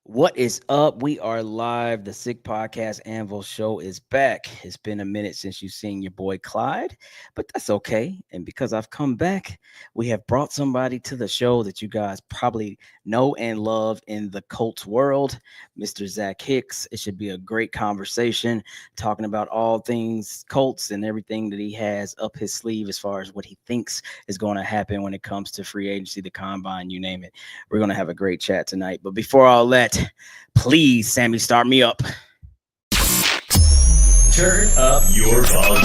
What is up? We are live. The Sick Podcast Anvil Show is back. It's been a minute since you've seen your boy Clyde, but that's okay. And because I've come back, we have brought somebody to the show that you guys probably know and love in the Colts world, Mr. Zach Hicks. It should be a great conversation talking about all things Colts and everything that he has up his sleeve as far as what he thinks is going to happen when it comes to free agency, the combine, you name it. We're going to have a great chat tonight. But before all that, please, Sammy, start me up. Turn up your volume.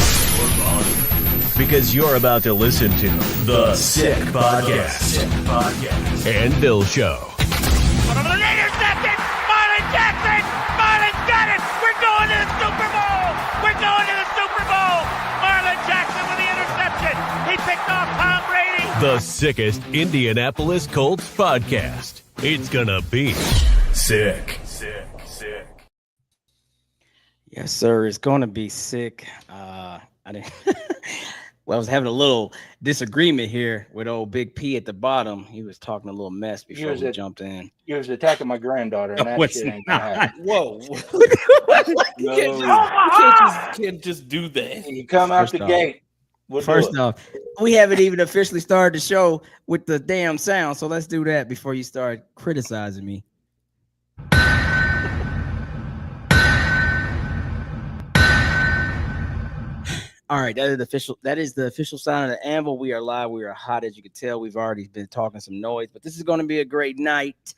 Because you're about to listen to The Sick Podcast. And Bill Show. Intercepted! Marlon Jackson! Marlon's got it! We're going to the Super Bowl! We're going to the Super Bowl! Marlon Jackson with the interception! He picked off Tom Brady! The sickest Indianapolis Colts podcast. It's gonna be sick. Yes, sir. It's going to be sick. I didn't. Well, I was having a little disagreement here with old Big P at the bottom. He was talking a little mess before we jumped in. You was attacking my granddaughter, and that shit ain't gonna happen. Whoa. You can't just do that. You come out the gate. First off, we haven't even officially started the show with the damn sound, so let's do that before you start criticizing me. All right, that is the official sound of the Anvil. We are live. We are hot, as you can tell. We've already been talking some noise, but this is going to be a great night.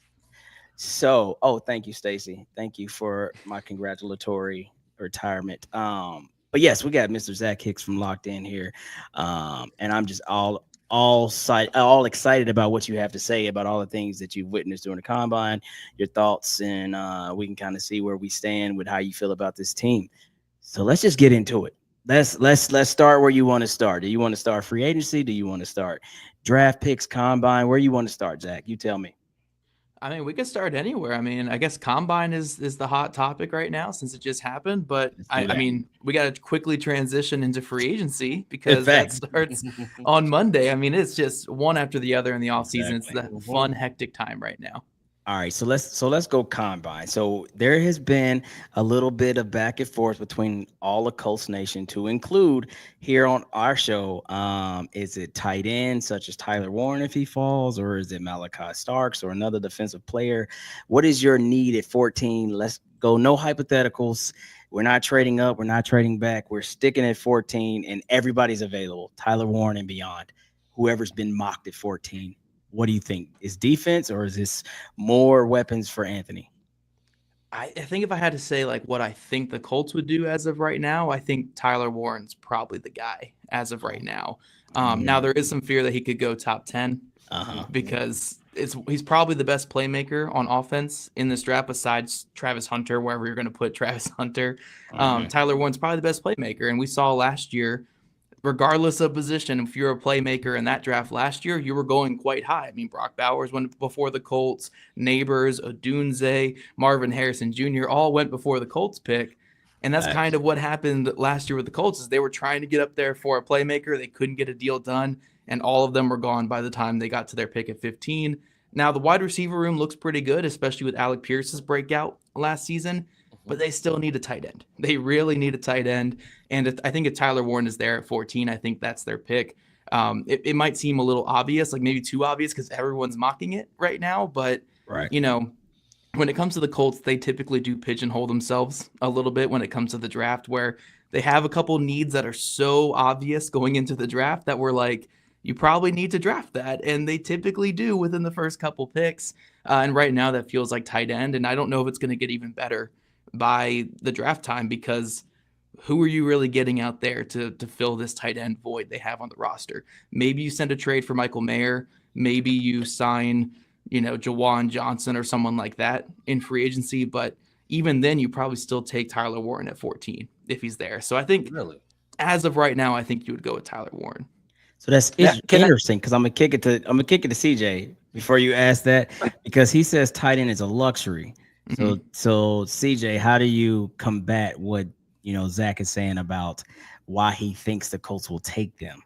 So, thank you, Stacy. Thank you for my congratulatory retirement. But yes, we got Mr. Zach Hicks from Locked In here, and I'm just all excited about what you have to say about all the things that you've witnessed during the combine, your thoughts, and we can kind of see where we stand with how you feel about this team. So let's just get into it. Let's start where you want to start. Do you want to start free agency? Do you want to start draft picks, combine? Where you want to start, Zach? You tell me. I mean, we could start anywhere. I mean, I guess combine is the hot topic right now since it just happened. But I mean, we got to quickly transition into free agency because that starts on Monday. I mean, it's just one after the other in the offseason. Exactly. It's the fun, hectic time right now. All right, so let's go combine. So there has been a little bit of back and forth between all of Colts Nation, to include here on our show. Is it tight end such as Tyler Warren if he falls, or is it Malachi Starks or another defensive player? What is your need at 14? Let's go. No hypotheticals. We're not trading up. We're not trading back. We're sticking at 14, and everybody's available. Tyler Warren and beyond. Whoever's been mocked at 14. What do you think? Is defense, or is this more weapons for Anthony? I think if I had to say like what I think the Colts would do as of right now, I think Tyler Warren's probably the guy as of right now. Now there is some fear that he could go top 10 because he's probably the best playmaker on offense in this draft besides Travis Hunter, wherever you're going to put Travis Hunter. Tyler Warren's probably the best playmaker, and we saw last year, regardless of position, if you're a playmaker in that draft last year, you were going quite high. I mean, Brock Bowers went before the Colts, Neighbors, Odunze, Marvin Harrison Jr. all went before the Colts pick. And that's kind of what happened last year with the Colts is they were trying to get up there for a playmaker. They couldn't get a deal done, and all of them were gone by the time they got to their pick at 15. Now, the wide receiver room looks pretty good, especially with Alec Pierce's breakout last season. But they still need a tight end. They really need a tight end. And I think if Tyler Warren is there at 14, I think that's their pick. It might seem a little obvious, like maybe too obvious because everyone's mocking it right now. But, you know, when it comes to the Colts, they typically do pigeonhole themselves a little bit when it comes to the draft, where they have a couple needs that are so obvious going into the draft that we're like, you probably need to draft that. And they typically do within the first couple picks. And right now that feels like tight end. And I don't know if it's going to get even better by the draft time, because who are you really getting out there to fill this tight end void they have on the roster? Maybe you send a trade for Michael Mayer. Maybe you sign, Jawan Johnson or someone like that in free agency. But even then, you probably still take Tyler Warren at 14 if he's there. So I think as of right now, I think you would go with Tyler Warren. So that's interesting because I'm gonna kick it to CJ before you ask that, because he says tight end is a luxury. So CJ, how do you combat what Zach is saying about why he thinks the Colts will take them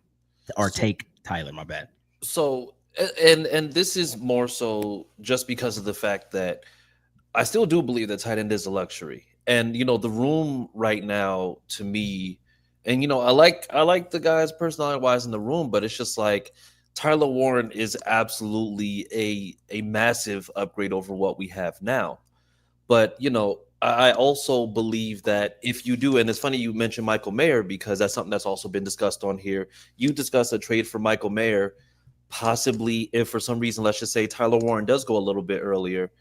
or take Tyler? My bad. So and this is more so just because of the fact that I still do believe that tight end is a luxury. And the room right now to me, and I like the guys personality wise in the room, but it's just like Tyler Warren is absolutely a massive upgrade over what we have now. But I also believe that if you do, and it's funny you mentioned Michael Mayer because that's something that's also been discussed on here. You discussed a trade for Michael Mayer, possibly if for some reason, let's just say Tyler Warren does go a little bit earlier,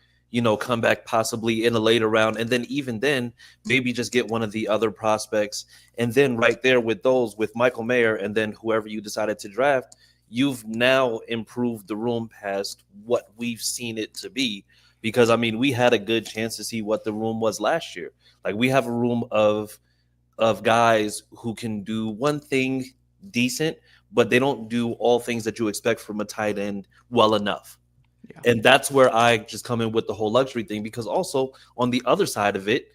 come back possibly in a later round, and then even then maybe just get one of the other prospects, and then right there with Michael Mayer and then whoever you decided to draft, you've now improved the room past what we've seen it to be. Because we had a good chance to see what the room was last year. Like we have a room of guys who can do one thing decent, but they don't do all things that you expect from a tight end well enough. Yeah. And that's where I just come in with the whole luxury thing, because also on the other side of it,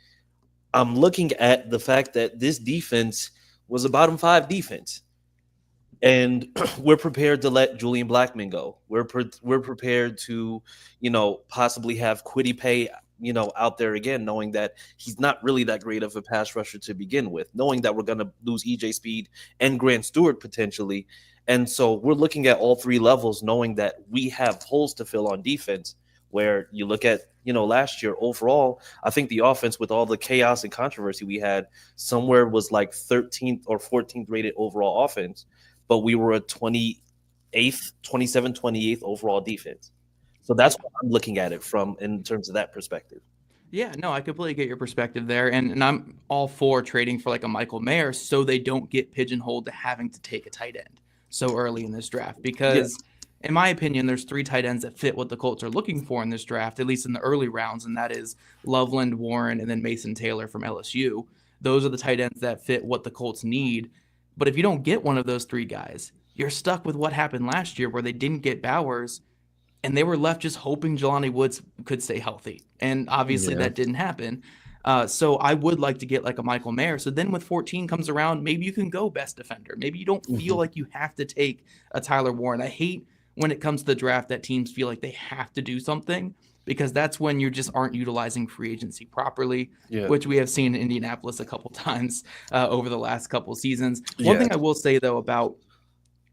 I'm looking at the fact that this defense was a bottom 5 defense. And we're prepared to let Julian Blackmon go. We're prepared to, possibly have Kwity Paye, out there again, knowing that he's not really that great of a pass rusher to begin with, knowing that we're going to lose EJ Speed and Grant Stewart potentially. And so we're looking at all 3 levels, knowing that we have holes to fill on defense, where you look at, last year overall, I think the offense with all the chaos and controversy we had somewhere was like 13th or 14th rated overall offense. But we were a 28th overall defense. So that's what I'm looking at it from in terms of that perspective. Yeah, no, I completely get your perspective there. And I'm all for trading for like a Michael Mayer so they don't get pigeonholed to having to take a tight end so early in this draft. Because in my opinion, there's 3 tight ends that fit what the Colts are looking for in this draft, at least in the early rounds. And that is Loveland, Warren, and then Mason Taylor from LSU. Those are the tight ends that fit what the Colts need. But if you don't get one of those 3 guys, you're stuck with what happened last year where they didn't get Bowers and they were left just hoping Jelani Woods could stay healthy. And obviously that didn't happen. So I would like to get like a Michael Mayer. So then with 14 comes around, maybe you can go best defender. Maybe you don't feel like you have to take a Tyler Warren. I hate when it comes to the draft that teams feel like they have to do something, because that's when you just aren't utilizing free agency properly, which we have seen in Indianapolis a couple times over the last couple seasons. One thing I will say, though, about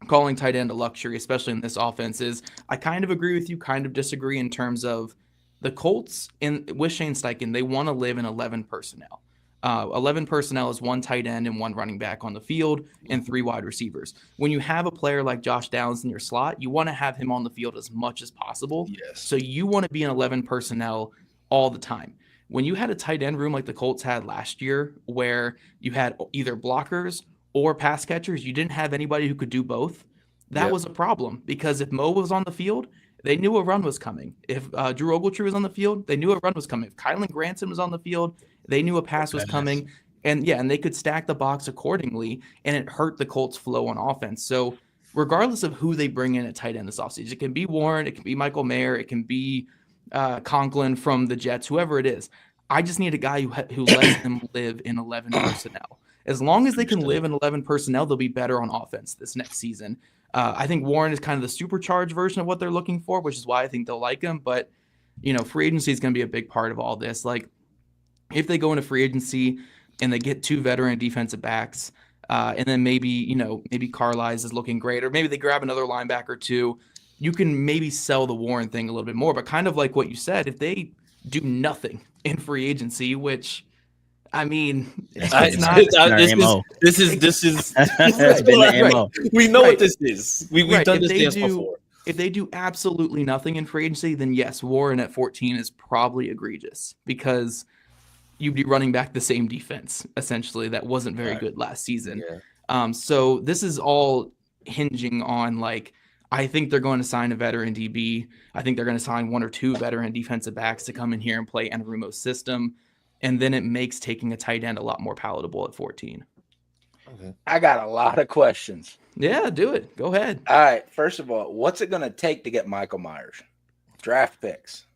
calling tight end a luxury, especially in this offense, is I kind of agree with you, kind of disagree in terms of the Colts with Shane Steichen, they want to live in 11 personnel. 11 personnel is 1 tight end and 1 running back on the field and 3 wide receivers. When you have a player like Josh Downs in your slot, you want to have him on the field as much as possible. Yes. So you want to be in 11 personnel all the time. When you had a tight end room like the Colts had last year, where you had either blockers or pass catchers, you didn't have anybody who could do both. That was a problem, because if Mo was on the field, they knew a run was coming. If Drew Ogletree was on the field, they knew a run was coming. If Kylan Granson was on the field, they knew a pass was coming. And they could stack the box accordingly, and it hurt the Colts' flow on offense. So regardless of who they bring in at tight end this offseason, it can be Warren, it can be Michael Mayer, it can be Conklin from the Jets, whoever it is. I just need a guy who lets them live in 11 personnel. As long as they can live in 11 personnel, they'll be better on offense this next season. I think Warren is kind of the supercharged version of what they're looking for, which is why I think they'll like him. But, free agency is going to be a big part of all this. Like, if they go into free agency and they get 2 veteran defensive backs, and then maybe Carlisle is looking great, or maybe they grab another linebacker too, you can maybe sell the Warren thing a little bit more. But kind of like what you said, if they do nothing in free agency, which I mean, this is that's been the MO. We know what this is. We've done this dance before. If they do absolutely nothing in free agency, then yes, Warren at 14 is probably egregious, because you'd be running back the same defense essentially that wasn't very good last season. So this is all hinging on, like, I think they're going to sign a veteran DB. I think they're going to sign 1 or 2 veteran defensive backs to come in here and play Anarumo's system. And then it makes taking a tight end a lot more palatable at 14. Okay. I got a lot of questions. Yeah, do it. Go ahead. All right. First of all, what's it going to take to get Michael Myers? Draft picks.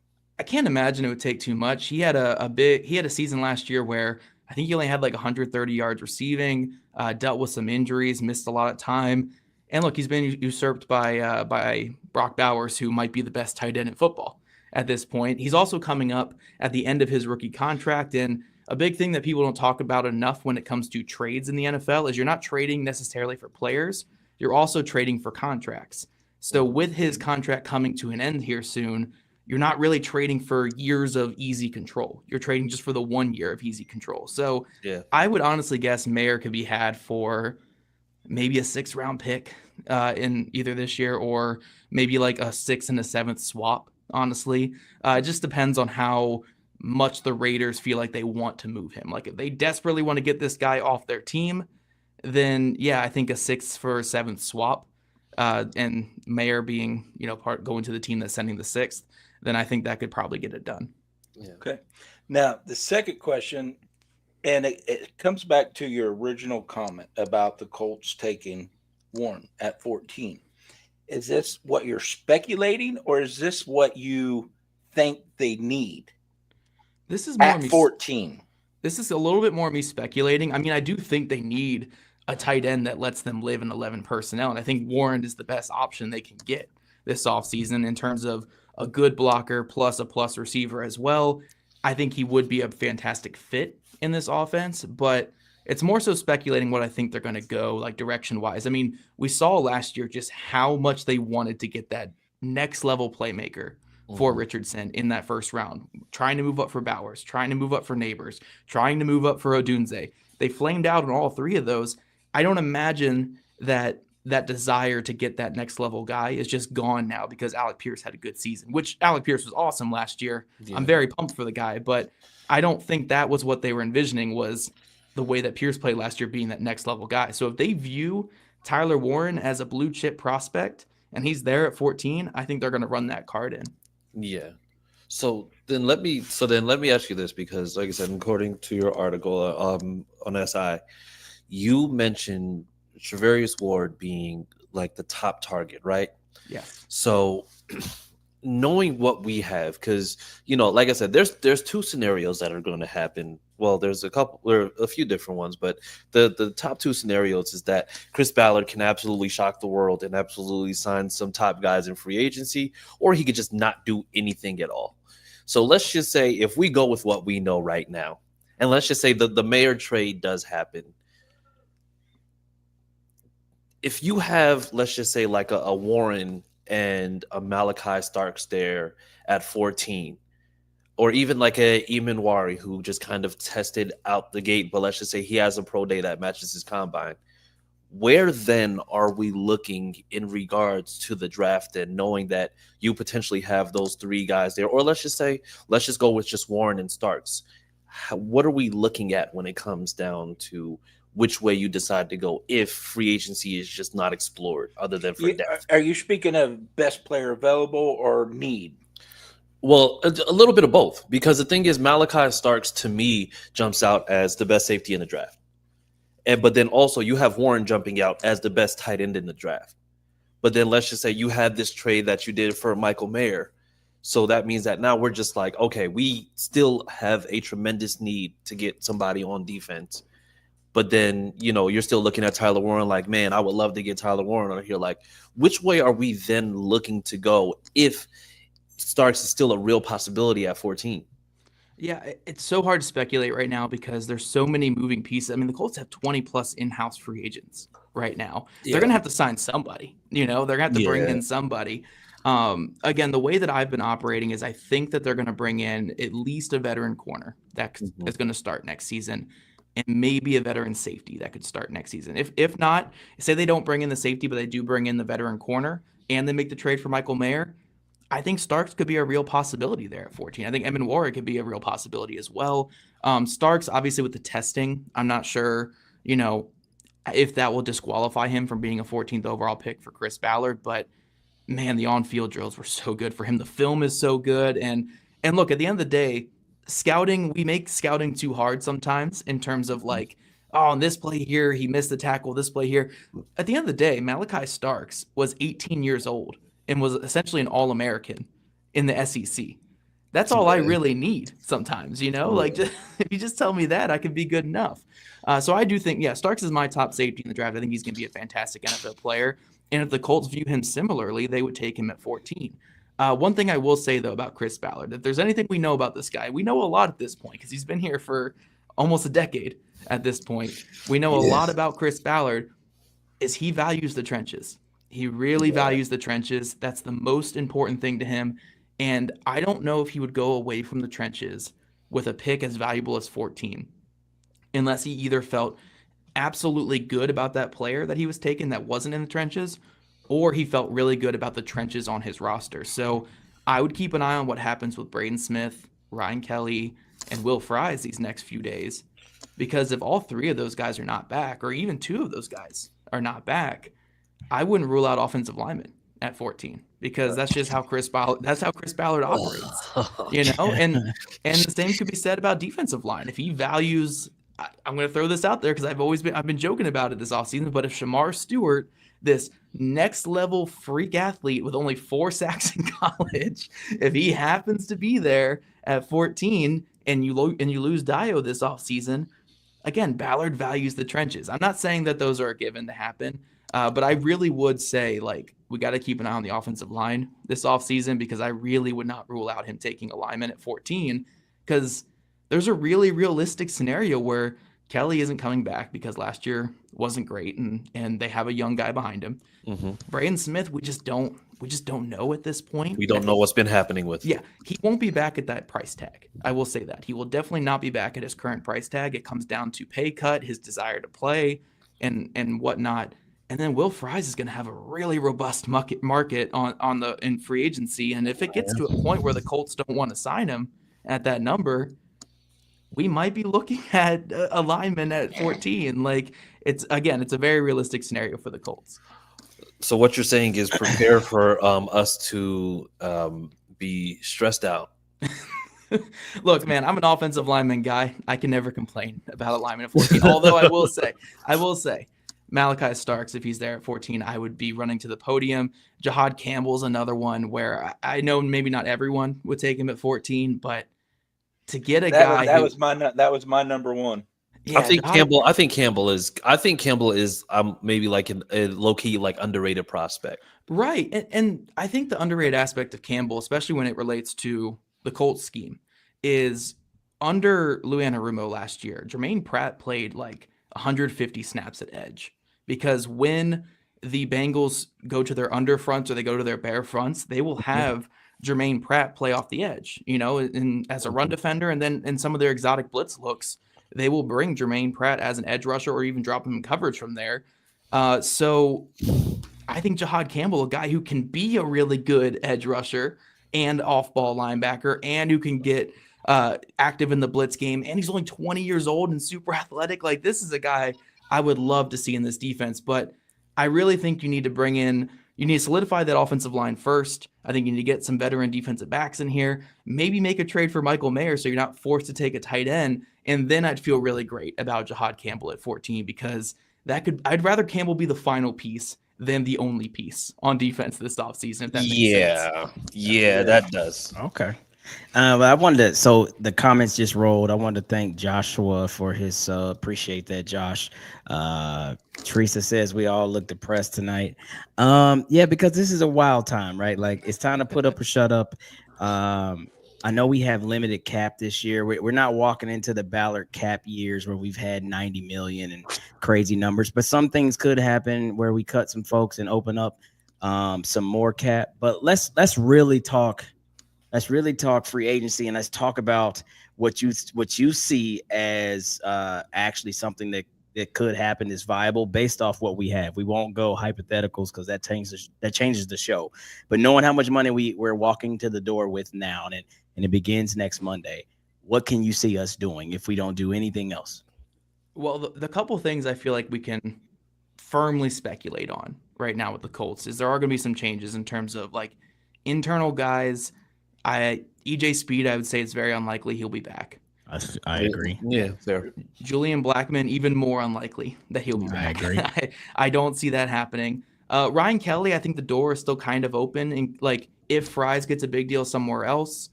I can't imagine it would take too much. He had a season last year where I think he only had like 130 yards receiving, dealt with some injuries, missed a lot of time. And look, he's been usurped by Brock Bowers, who might be the best tight end in football. at this point. He's also coming up at the end of his rookie contract. And a big thing that people don't talk about enough when it comes to trades in the NFL is you're not trading necessarily for players. You're also trading for contracts. So with his contract coming to an end here soon, you're not really trading for years of easy control. You're trading just for the 1 year of easy control. So I would honestly guess Mayer could be had for maybe a 6th round pick in either this year or maybe like a 6th and a 7th swap, honestly. It just depends on how much the Raiders feel like they want to move him. Like if they desperately want to get this guy off their team, then yeah, I think a 6th for 7th swap and Mayer being, going to the team that's sending the 6th, then I think that could probably get it done. Yeah. Okay. Now, the second question, and it comes back to your original comment about the Colts taking Warren at 14. Is this what you're speculating, or is this what you think they need? This is more at 14. This is a little bit more me speculating. I mean, I do think they need a tight end that lets them live in 11 personnel, and I think Warren is the best option they can get this offseason in terms of a good blocker plus a plus receiver as well. I think he would be a fantastic fit in this offense, but it's more so speculating what I think they're going to go like direction wise. I mean, we saw last year just how much they wanted to get that next level playmaker for Richardson in that first round, trying to move up for Bowers, trying to move up for Neighbors, trying to move up for Odunze. They flamed out on all 3 of those. I don't imagine that desire to get that next level guy is just gone now because Alec Pierce had a good season, which Alec Pierce was awesome last year. Yeah. I'm very pumped for the guy, but I don't think that was what they were envisioning was the way that Pierce played last year being that next level guy. So if they view Tyler Warren as a blue chip prospect and he's there at 14, I think they're going to run that card in. Yeah. So then let me ask you this, because like I said, according to your article on SI, you mentioned Charvarius Ward being like the top target, right? Yeah. So knowing what we have, because like I said, there's 2 scenarios that are going to happen. Well, there are a few different ones, but the top 2 scenarios is that Chris Ballard can absolutely shock the world and absolutely sign some top guys in free agency, or he could just not do anything at all. So let's just say if we go with what we know right now, and let's just say the Mayer trade does happen. If you have, let's just say, like a Warren and a Malachi Starks there at 14, or even like a Emanwari who just kind of tested out the gate, but let's just say he has a pro day that matches his combine, where then are we looking in regards to the draft and knowing that you potentially have those 3 guys there? Or let's just go with just Warren and Starks. What are we looking at when it comes down to which way you decide to go if free agency is just not explored other than for depth? Are you speaking of best player available or need? Well, a little bit of both, because the thing is Malachi Starks to me jumps out as the best safety in the draft. But then also you have Warren jumping out as the best tight end in the draft. But then let's just say you had this trade that you did for Michael Mayer. So that means that now we're just like, okay, we still have a tremendous need to get somebody on defense. But then, you're still looking at Tyler Warren like, man, I would love to get Tyler Warren on here. Like, which way are we then looking to go if Starks is still a real possibility at 14? Yeah, it's so hard to speculate right now because there's so many moving pieces. I mean, the Colts have 20 plus in-house free agents right now. Yeah. They're going to have to sign somebody, they're going to have to bring in somebody. Again, the way that I've been operating is I think that they're going to bring in at least a veteran corner that is going to start next season, and maybe a veteran safety that could start next season. If not, say they don't bring in the safety, but they do bring in the veteran corner and they make the trade for Michael Mayer, I think Starks could be a real possibility there at 14. I think Emanwari could be a real possibility as well. Starks, obviously with the testing, I'm not sure, if that will disqualify him from being a 14th overall pick for Chris Ballard, but man, the on-field drills were so good for him. The film is so good. And look, at the end of the day, scouting, we make scouting too hard sometimes in terms of like, oh, on this play here, he missed the tackle, this play here. At the end of the day, Malachi Starks was 18 years old and was essentially an All-American in the SEC. That's all I really need sometimes, like if you just tell me that, I could be good enough. So I do think, Starks is my top safety in the draft. I think he's going to be a fantastic NFL player. And if the Colts view him similarly, they would take him at 14. One thing I will say, though, about Chris Ballard, if there's anything we know about this guy, we know a lot at this point because he's been here for almost a decade at this point. We know a lot about Chris Ballard is he values the trenches. He really values the trenches. That's the most important thing to him. And I don't know if he would go away from the trenches with a pick as valuable as 14 unless he either felt absolutely good about that player that he was taking that wasn't in the trenches, or he felt really good about the trenches on his roster. So I would keep an eye on what happens with Braden Smith, Ryan Kelly, and Will Fries these next few days, because if all three of those guys are not back, or even two of those guys are not back, I wouldn't rule out offensive linemen at 14 because that's just how Chris Ballard operates, and the same could be said about defensive line. If he values, I'm going to throw this out there because I've been joking about it this offseason, but if Shamar Stewart, this next level freak athlete with only 4 sacks in college, if he happens to be there at 14 and you lose Dio this offseason, again, Ballard values the trenches. I'm not saying that those are a given to happen, but I really would say we got to keep an eye on the offensive line this offseason because I really would not rule out him taking a lineman at 14 because there's a really realistic scenario where Kelly isn't coming back because last year wasn't great, and they have a young guy behind him. Mm-hmm. Braden Smith, we just don't know at this point. We don't know what's been happening with. Yeah, he won't be back at that price tag. I will say that he will definitely not be back at his current price tag. It comes down to pay cut, his desire to play, and whatnot. And then Will Fries is going to have a really robust market in free agency. And if it gets to a point where the Colts don't want to sign him at that number, we might be looking at a lineman at 14. It's a very realistic scenario for the Colts. So what you're saying is prepare for us to be stressed out. Look, man, I'm an offensive lineman guy. I can never complain about a lineman at 14. Although I will say, Malachi Starks, if he's there at 14, I would be running to the podium. Jahad Campbell's another one where I know maybe not everyone would take him at 14, but to get a guy that was my number one. Yeah, I think Campbell is maybe like a low key underrated prospect. Right. And I think the underrated aspect of Campbell, especially when it relates to the Colts scheme, is under Lou Anarumo last year, Jermaine Pratt played 150 snaps at edge. Because when the Bengals go to their under fronts or they go to their bare fronts, they will have Jermaine Pratt play off the edge, as a run defender. And then in some of their exotic blitz looks, they will bring Jermaine Pratt as an edge rusher or even drop him in coverage from there. So I think Jahad Campbell, a guy who can be a really good edge rusher and off-ball linebacker and who can get active in the blitz game, and he's only 20 years old and super athletic. This is a guy I would love to see in this defense, but I really think you need to solidify that offensive line first. I think you need to get some veteran defensive backs in here, maybe make a trade for Michael Mayer so you're not forced to take a tight end, and then I'd feel really great about Jahad Campbell at 14 because I'd rather Campbell be the final piece than the only piece on defense this offseason, if that makes sense. Yeah, that does. Okay. But I wanted to, so the comments just rolled. I wanted to thank Joshua for his appreciate that, Josh. Teresa says we all look depressed tonight. Yeah, because this is a wild time, right? It's time to put up or shut up. I know we have limited cap this year. We're not walking into the Ballard cap years where we've had 90 million and crazy numbers, but some things could happen where we cut some folks and open up some more cap. But let's really talk. Let's really talk free agency, and let's talk about what you see as actually something that could happen is viable based off what we have. We won't go hypotheticals because that changes the show. But knowing how much money we're walking to the door with now, and it begins next Monday, what can you see us doing if we don't do anything else? Well, the couple things I feel like we can firmly speculate on right now with the Colts is there are going to be some changes in terms of internal guys. EJ Speed, I would say it's very unlikely he'll be back. I agree. Yeah, fair. Julian Blackmon, even more unlikely that he'll be back. I agree. I don't see that happening. Ryan Kelly, I think the door is still kind of open. And if Fries gets a big deal somewhere else,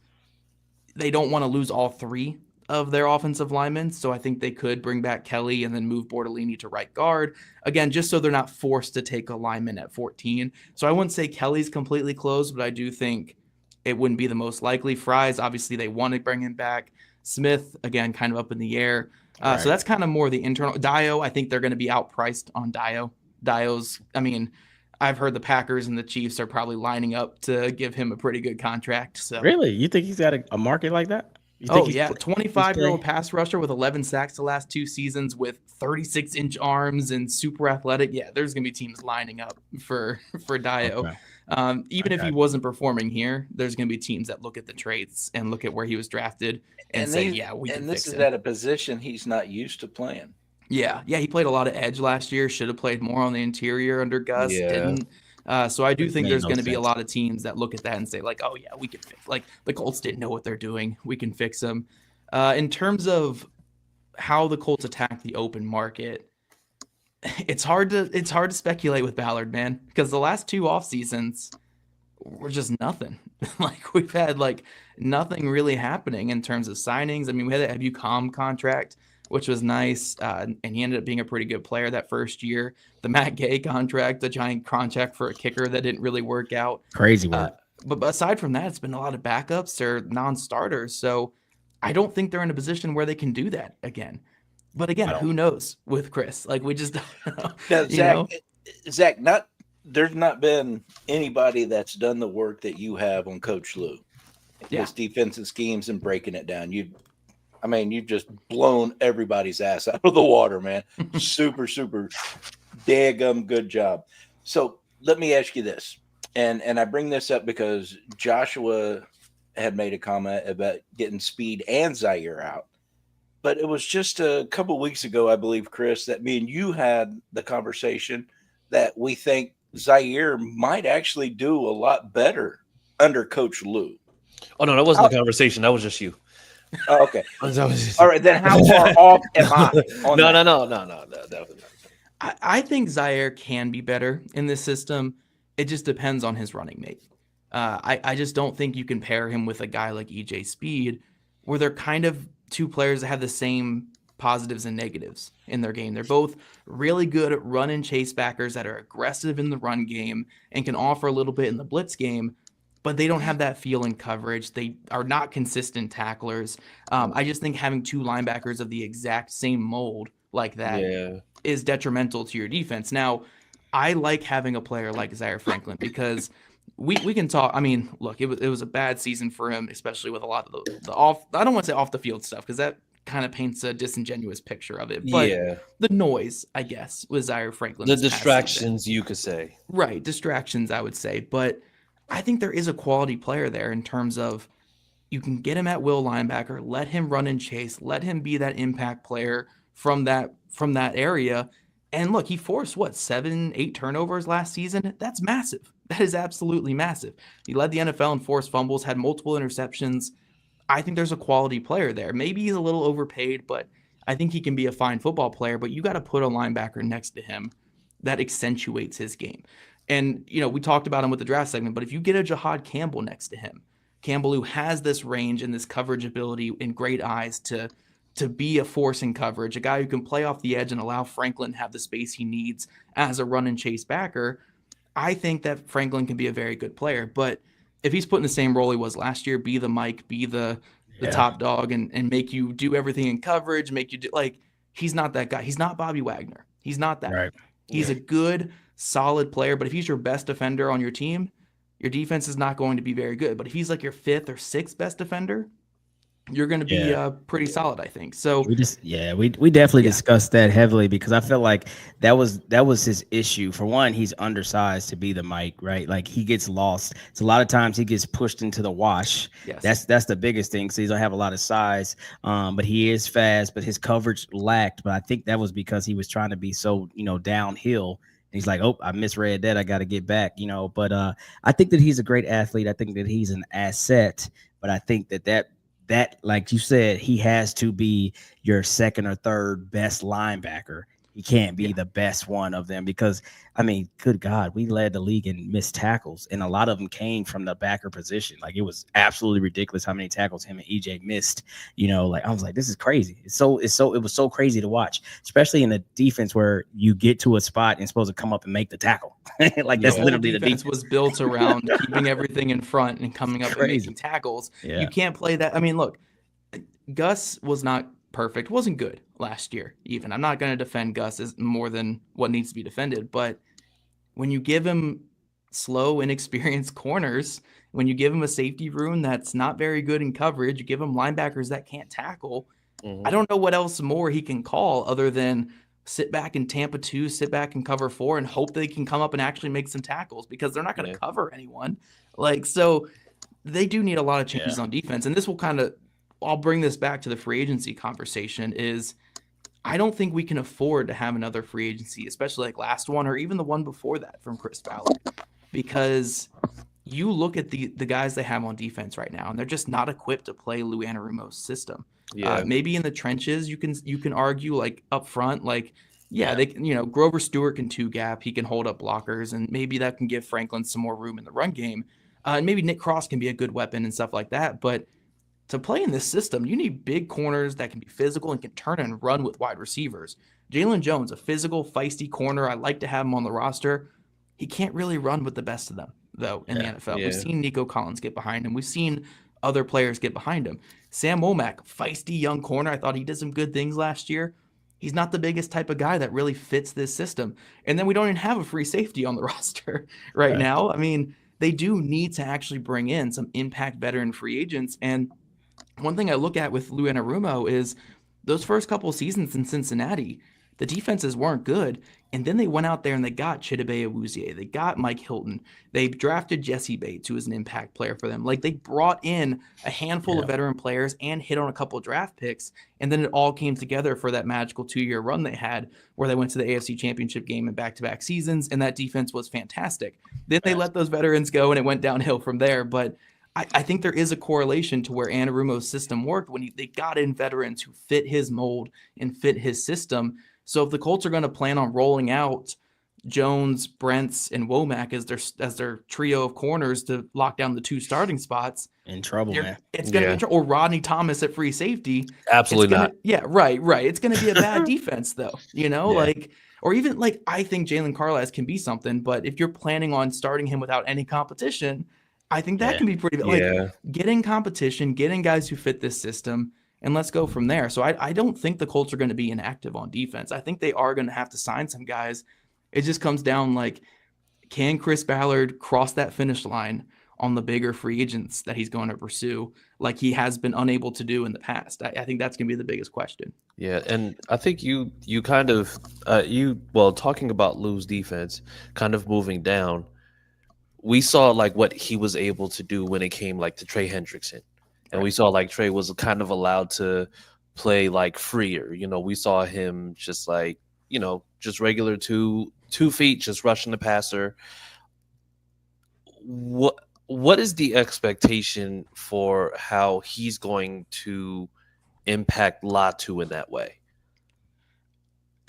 they don't want to lose all three of their offensive linemen. So I think they could bring back Kelly and then move Bortolini to right guard. Again, just so they're not forced to take a lineman at 14. So I wouldn't say Kelly's completely closed, but I do think it wouldn't be the most likely. Fries, obviously, they want to bring him back. Smith, again, kind of up in the air. So that's kind of more the internal. Dio, I think they're going to be outpriced on Dio. Dio's, I mean, I've heard the Packers and the Chiefs are probably lining up to give him a pretty good contract. So Really? You think he's got a market like that? You Oh, think yeah. 25-year-old pass rusher with 11 sacks the last 2 seasons with 36-inch arms and super athletic. Yeah, there's going to be teams lining up for Dio. Okay. Even if he wasn't performing here, there's going to be teams that look at the traits and look at where he was drafted and say, yeah, we can fix this is him. at a position he's not used to playing. Yeah, he played a lot of edge last year. Should have played more on the interior under Gus. Yeah. Didn't. So I do think Made there's no going to be a sense. lot of teams that look at that and say, like, oh, yeah, we can fix. Like, the Colts didn't know what they're doing. We can fix them. In terms of how the Colts attack the open market, it's hard to speculate with Ballard, man, because the last 2 off seasons were just nothing. Like, we've had like nothing really happening in terms of signings. I mean, we had that Ebucom contract, which was nice, and he ended up being a pretty good player that first year. The Matt Gay contract, the giant contract for a kicker that didn't really work out. Crazy work. But aside from that, it's been a lot of backups or non-starters. So I don't think they're in a position where they can do that again. But again, who knows with Chris? Like, we just don't know. Now, Zach, there's not been anybody that's done the work that you have on Coach Lou. Yeah. His defensive schemes and breaking it down. You've just blown everybody's ass out of the water, man. Super, super daggum good job. So let me ask you this. And I bring this up because Joshua had made a comment about getting Speed and Zaire out. But it was just a couple weeks ago, I believe, Chris, that me and you had the conversation that we think Zaire might actually do a lot better under Coach Lou. Oh, no, that wasn't the conversation. That was just you. Oh, okay. All right. Then how far off am I? No. I think Zaire can be better in this system. It just depends on his running mate. I just don't think you can pair him with a guy like EJ Speed, where they're kind of 2 players that have the same positives and negatives in their game. They're both really good at run and chase backers that are aggressive in the run game and can offer a little bit in the blitz game, but they don't have that feel in coverage. They are not consistent tacklers. I just think having 2 linebackers of the exact same mold like that is detrimental to your defense. Now, I like having a player like Zaire Franklin because we can talk. I mean, look, it was a bad season for him, especially with a lot of the off. I don't want to say off the field stuff because that kind of paints a disingenuous picture of it. But the noise, I guess, was Zaire Franklin. The distractions, you could say. Right, distractions, I would say. But I think there is a quality player there in terms of you can get him at will linebacker, let him run and chase, let him be that impact player from that area. And look, he forced 7-8 turnovers last season. That's massive. That is absolutely massive. He led the NFL in forced fumbles, had multiple interceptions. I think there's a quality player there. Maybe he's a little overpaid, but I think he can be a fine football player. But you got to put a linebacker next to him that accentuates his game. And, we talked about him with the draft segment, but if you get a Jahad Campbell next to him, Campbell who has this range and this coverage ability and great eyes to be a force in coverage, a guy who can play off the edge and allow Franklin to have the space he needs as a run and chase backer, I think that Franklin can be a very good player. But if he's put in the same role he was last year, be the Mike, be the top dog and make you do everything in coverage, make you do he's not that guy. He's not Bobby Wagner. He's not that. Right. He's a good, solid player. But if he's your best defender on your team, your defense is not going to be very good. But if he's like your 5th or 6th best defender, you're going to be pretty solid, I think. So we definitely discussed that heavily because I felt like that was his issue. For one, he's undersized to be the Mike, right? Like he gets lost. So a lot of times he gets pushed into the wash. Yes. That's the biggest thing. So he don't have a lot of size, but he is fast, but his coverage lacked. But I think that was because he was trying to be so, downhill. He's like, oh, I misread that. I got to get back, But I think that he's a great athlete. I think that he's an asset. But I think that, like you said, he has to be your 2nd or 3rd best linebacker. He can't be the best one of them because, I mean, good God, we led the league in missed tackles, and a lot of them came from the backer position. Like, it was absolutely ridiculous how many tackles him and EJ missed. You know, like I was like, this is crazy. It was so crazy to watch, especially in the defense where you get to a spot and supposed to come up and make the tackle. Like that's literally the defense was built around keeping everything in front and coming up and making tackles. Yeah. You can't play that. I mean, look, Gus was not perfect, wasn't good last year even. I'm not going to defend Gus as more than what needs to be defended, but when you give him slow, inexperienced corners, when you give him a safety room that's not very good in coverage, you give him linebackers that can't tackle, I don't know what else more he can call other than sit back in Tampa 2, sit back and cover 4 and hope they can come up and actually make some tackles because they're not going to cover anyone. Like, so they do need a lot of changes on defense. And this will kind of, I'll bring this back to the free agency conversation is I don't think we can afford to have another free agency, especially like last one or even the one before that from Chris Ballard, because you look at the guys they have on defense right now, and they're just not equipped to play Lou Anarumo's system. Maybe in the trenches, you can argue like up front, like, they Grover Stewart can 2-gap, he can hold up blockers, and maybe that can give Franklin some more room in the run game. And maybe Nick Cross can be a good weapon and stuff like that. But to play in this system, you need big corners that can be physical and can turn and run with wide receivers. Jalen Jones, a physical, feisty corner. I like to have him on the roster. He can't really run with the best of them, though, in the NFL. We've seen Nico Collins get behind him. We've seen other players get behind him. Sam Womack, feisty young corner. I thought he did some good things last year. He's not the biggest type of guy that really fits this system. And then we don't even have a free safety on the roster right now. I mean, they do need to actually bring in some impact veteran free agents. And one thing I look at with Lou Anarumo is those first couple of seasons in Cincinnati, the defenses weren't good. And then they went out there and they got Chidobe Awuzie. They got Mike Hilton. They drafted Jesse Bates, who was an impact player for them. Like, they brought in a handful of veteran players and hit on a couple of draft picks. And then it all came together for that magical 2-year run they had where they went to the AFC Championship game in back-to-back seasons. And that defense was fantastic. Then they let those veterans go and it went downhill from there. But I think there is a correlation to where Anarumo's system worked when they got in veterans who fit his mold and fit his system. So if the Colts are going to plan on rolling out Jones, Brents, and Womack as their trio of corners to lock down the 2 starting spots, in trouble, man. It's going to be trouble. Or Rodney Thomas at free safety. Absolutely not. Yeah, right. It's going to be a bad defense, though. Like, or even like I think Jalen Carlisle can be something, but if you're planning on starting him without any competition, I think that can be pretty like getting competition, getting guys who fit this system, and let's go from there. So I don't think the Colts are going to be inactive on defense. I think they are going to have to sign some guys. It just comes down like, can Chris Ballard cross that finish line on the bigger free agents that he's going to pursue like he has been unable to do in the past? I think that's going to be the biggest question. Yeah, and I think you kind of talking about Lou's defense, kind of moving down, we saw like what he was able to do when it came like to Trey Hendrickson. And we saw like Trey was kind of allowed to play like freer. We saw him just like, just regular 2 feet, just rushing the passer. What is the expectation for how he's going to impact Latu in that way?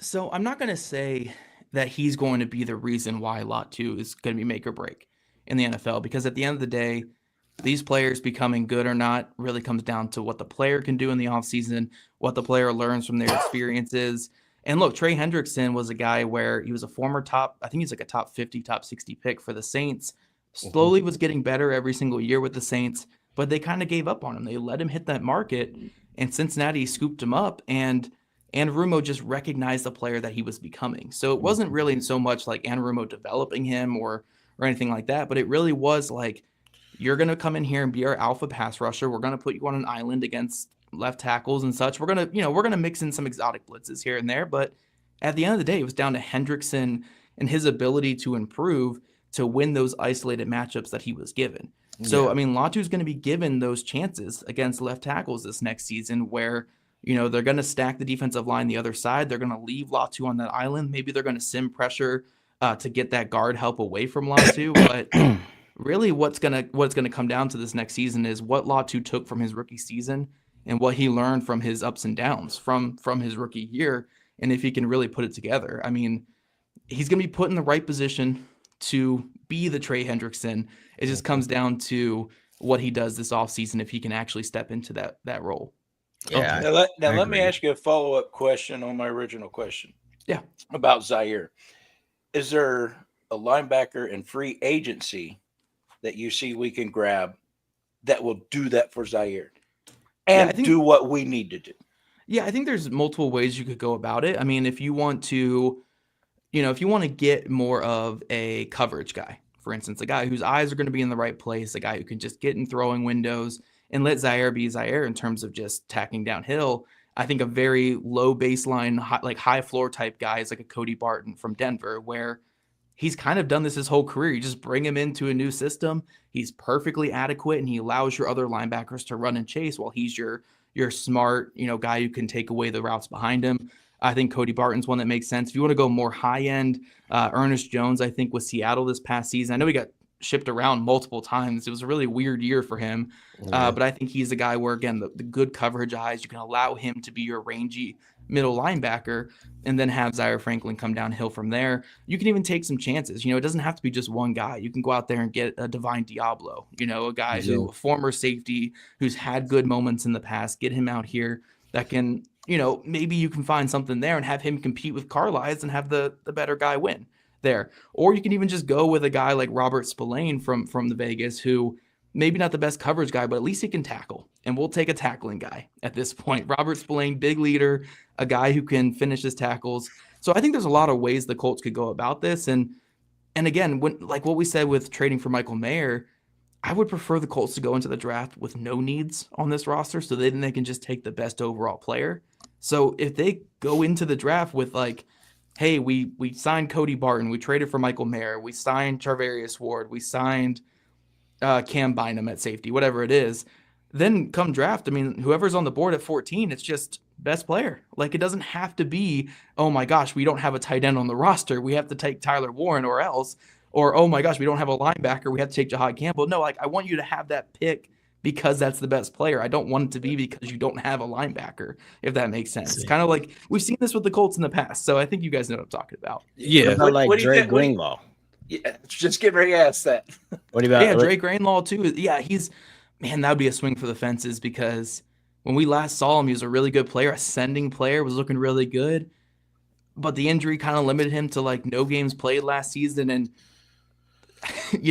So I'm not going to say that he's going to be the reason why Latu is going to be make or break in the NFL, because at the end of the day, these players becoming good or not really comes down to what the player can do in the offseason, what the player learns from their experiences. And look, Trey Hendrickson was a guy where he was a former I think he's like a top 50, top 60 pick for the Saints. Slowly was getting better every single year with the Saints, but they kind of gave up on him. They let him hit that market, and Cincinnati scooped him up, and Anarumo just recognized the player that he was becoming. So it wasn't really so much like Anarumo developing him or anything like that, but it really was like, you're going to come in here and be our alpha pass rusher. We're going to put you on an island against left tackles and such. We're going to mix in some exotic blitzes here and there. But at the end of the day, it was down to Hendrickson and his ability to improve to win those isolated matchups that he was given. So, I mean, Latu's going to be given those chances against left tackles this next season where, they're going to stack the defensive line the other side. They're going to leave Latu on that island. Maybe they're going to sim pressure to get that guard help away from Latu. But really what's gonna come down to this next season is what Latu took from his rookie season and what he learned from his ups and downs from his rookie year. and if he can really put it together. I mean, he's going to be put in the right position to be the Trey Hendrickson. It just comes down to what he does this offseason, if he can actually step into that role. Yeah. Now let me ask you a follow-up question on my original question. Yeah. About Zaire. Is there a linebacker in free agency that you see we can grab that will do that for Zaire and do what we need to do? Yeah, I think there's multiple ways you could go about it. I mean, if you want to, if you want to get more of a coverage guy, for instance, a guy whose eyes are going to be in the right place, a guy who can just get in throwing windows and let Zaire be Zaire in terms of just tacking downhill. I think a very low baseline, high floor type guy is like a Cody Barton from Denver, where he's kind of done this his whole career. You just bring him into a new system. He's perfectly adequate, and he allows your other linebackers to run and chase while he's your smart, guy who can take away the routes behind him. I think Cody Barton's one that makes sense. If you want to go more high end, Ernest Jones, I think with Seattle this past season, I know he got shipped around multiple times. It was a really weird year for him. But I think he's a guy where, again, the good coverage eyes, you can allow him to be your rangy middle linebacker and then have Zaire Franklin come downhill from there. You can even take some chances. It doesn't have to be just one guy. You can go out there and get a Divine Diablo, a guy a former safety who's had good moments in the past, get him out here that can, maybe you can find something there and have him compete with Carlisle and have the better guy win there. Or you can even just go with a guy like Robert Spillane from the Vegas, who maybe not the best coverage guy, but at least he can tackle. And we'll take a tackling guy at this point. Robert Spillane, big leader, a guy who can finish his tackles. So I think there's a lot of ways the Colts could go about this. And again, like what we said with trading for Michael Mayer, I would prefer the Colts to go into the draft with no needs on this roster, so then they can just take the best overall player. So if they go into the draft with hey, we signed Cody Barton, we traded for Michael Mayer, we signed Charvarius Ward, we signed Cam Bynum at safety, whatever it is, then come draft, whoever's on the board at 14, it's just best player. It doesn't have to be, oh my gosh, we don't have a tight end on the roster, we have to take Tyler Warren or else, or oh my gosh, we don't have a linebacker, we have to take Jahad Campbell. No, I want you to have that pick because that's the best player. I don't want it to be because you don't have a linebacker, if that makes sense. It's kind of like we've seen this with the Colts in the past, so I think you guys know what I'm talking about. Yeah. What Dre Greenlaw. Yeah, just get ready to ask that. What about Dre Greenlaw too? Yeah, that would be a swing for the fences, because when we last saw him, he was a really good player, ascending player, was looking really good, but the injury kind of limited him to no games played last season. And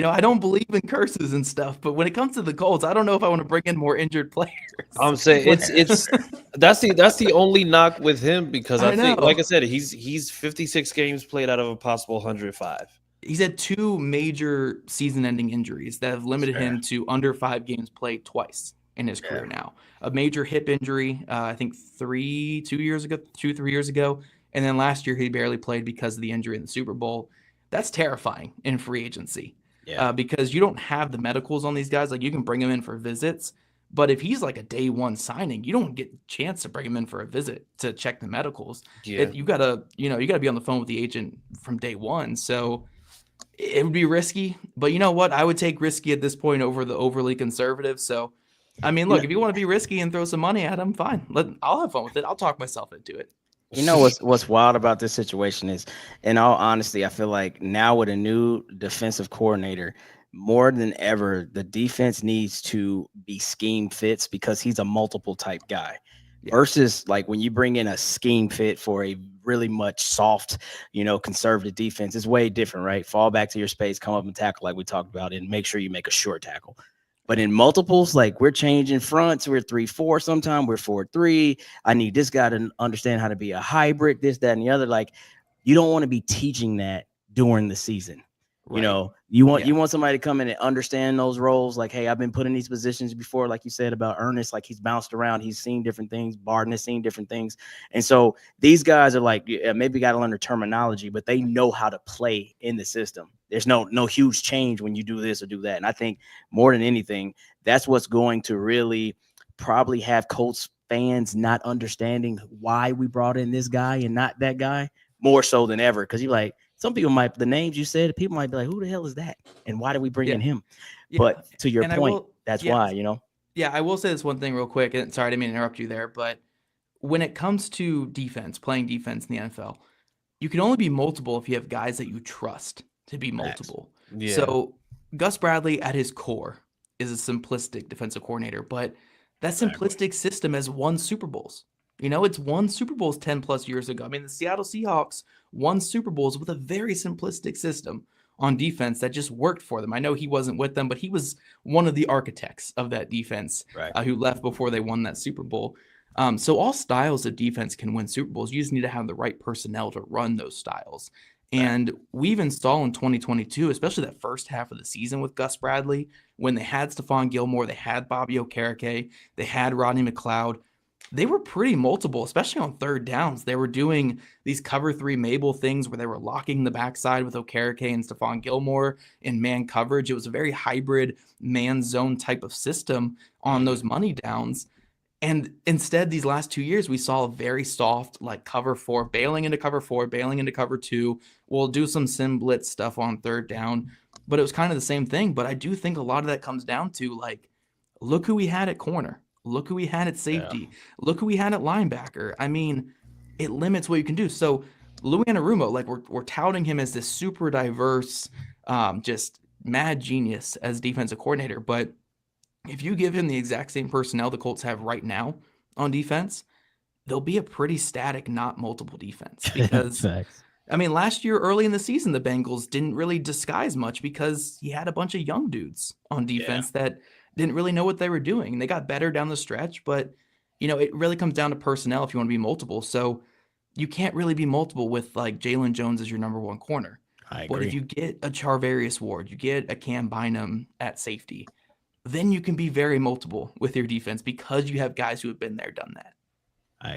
I don't believe in curses and stuff, but when it comes to the Colts, I don't know if I want to bring in more injured players. I'm saying it's that's the only knock with him, because I think, like I said, he's 56 games played out of a possible 105. He's had 2 major season-ending injuries that have limited him to under 5 games played twice in his career now. A major hip injury, I think 3 years ago, and then last year he barely played because of the injury in the Super Bowl. That's terrifying in free agency, because you don't have the medicals on these guys. You can bring him in for visits, but if he's a day one signing, you don't get a chance to bring him in for a visit to check the medicals. Yeah. You gotta be on the phone with the agent from day one. So it would be risky, but you know what? I would take risky at this point over the overly conservative. So, look, if you want to be risky and throw some money at him, fine. I'll have fun with it. I'll talk myself into it. What's wild about this situation is, in all honesty, I feel like now with a new defensive coordinator, more than ever, the defense needs to be scheme fits, because he's a multiple type guy. Versus when you bring in a scheme fit for a really much soft, conservative defense, it's way different, right? Fall back to your space, come up and tackle like we talked about, and make sure you make a short tackle. But in multiples, we're changing fronts, we're 3-4, sometimes we're 4-3. I need this guy to understand how to be a hybrid, this, that, and the other. You don't want to be teaching that during the season. Right. You want somebody to come in and understand those roles. Hey, I've been put in these positions before, like you said about Ernest, he's bounced around, he's seen different things. Barton has seen different things. And so these guys are maybe got to learn the terminology, but they know how to play in the system. There's no huge change when you do this or do that. And I think more than anything, that's what's going to really probably have Colts fans not understanding why we brought in this guy and not that guy more so than ever. Because you're some people the names you said, people might be who the hell is that? And why did we bring in him? Yeah. But to your point, that's why, Yeah, I will say this one thing real quick. And sorry, I didn't mean to interrupt you there, but when it comes to defense, playing defense in the NFL, you can only be multiple if you have guys that you trust to be multiple. Yeah. So Gus Bradley at his core is a simplistic defensive coordinator, but that simplistic system has won Super Bowls. It's won Super Bowls 10 plus years ago. I mean, the Seattle Seahawks won Super Bowls with a very simplistic system on defense that just worked for them. I know he wasn't with them, but he was one of the architects of that defense who left before they won that Super Bowl. So all styles of defense can win Super Bowls. You just need to have the right personnel to run those styles. And we've installed in 2022, especially that first half of the season with Gus Bradley, when they had Stephon Gilmore, they had Bobby Okereke, they had Rodney McLeod. They were pretty multiple, especially on third downs. They were doing these cover 3 Mabel things where they were locking the backside with Okereke and Stephon Gilmore in man coverage. It was a very hybrid man zone type of system on those money downs. And instead, these last 2 years, we saw a very soft, like cover 4, bailing into cover 4, bailing into cover 2. We'll do some sim blitz stuff on third down, but it was kind of the same thing. But I do think a lot of that comes down to, like, look who we had at corner. Look who we had at safety. Yeah. Look who we had at linebacker. I mean, it limits what you can do. So Louis Anarumo, like we're touting him as this super diverse, just mad genius as defensive coordinator. But if you give him the exact same personnel the Colts have right now on defense, they'll be a pretty static, not multiple defense. Because, I mean, last year, early in the season, the Bengals didn't really disguise much because he had a bunch of young dudes on defense that didn't really know what they were doing. And they got better down the stretch, but, it really comes down to personnel if you want to be multiple. So you can't really be multiple with, like, Jalen Jones as your number one corner. I agree. But if you get a Charvarius Ward, you get a Cam Bynum at safety, then you can be very multiple with your defense because you have guys who have been there, done that. I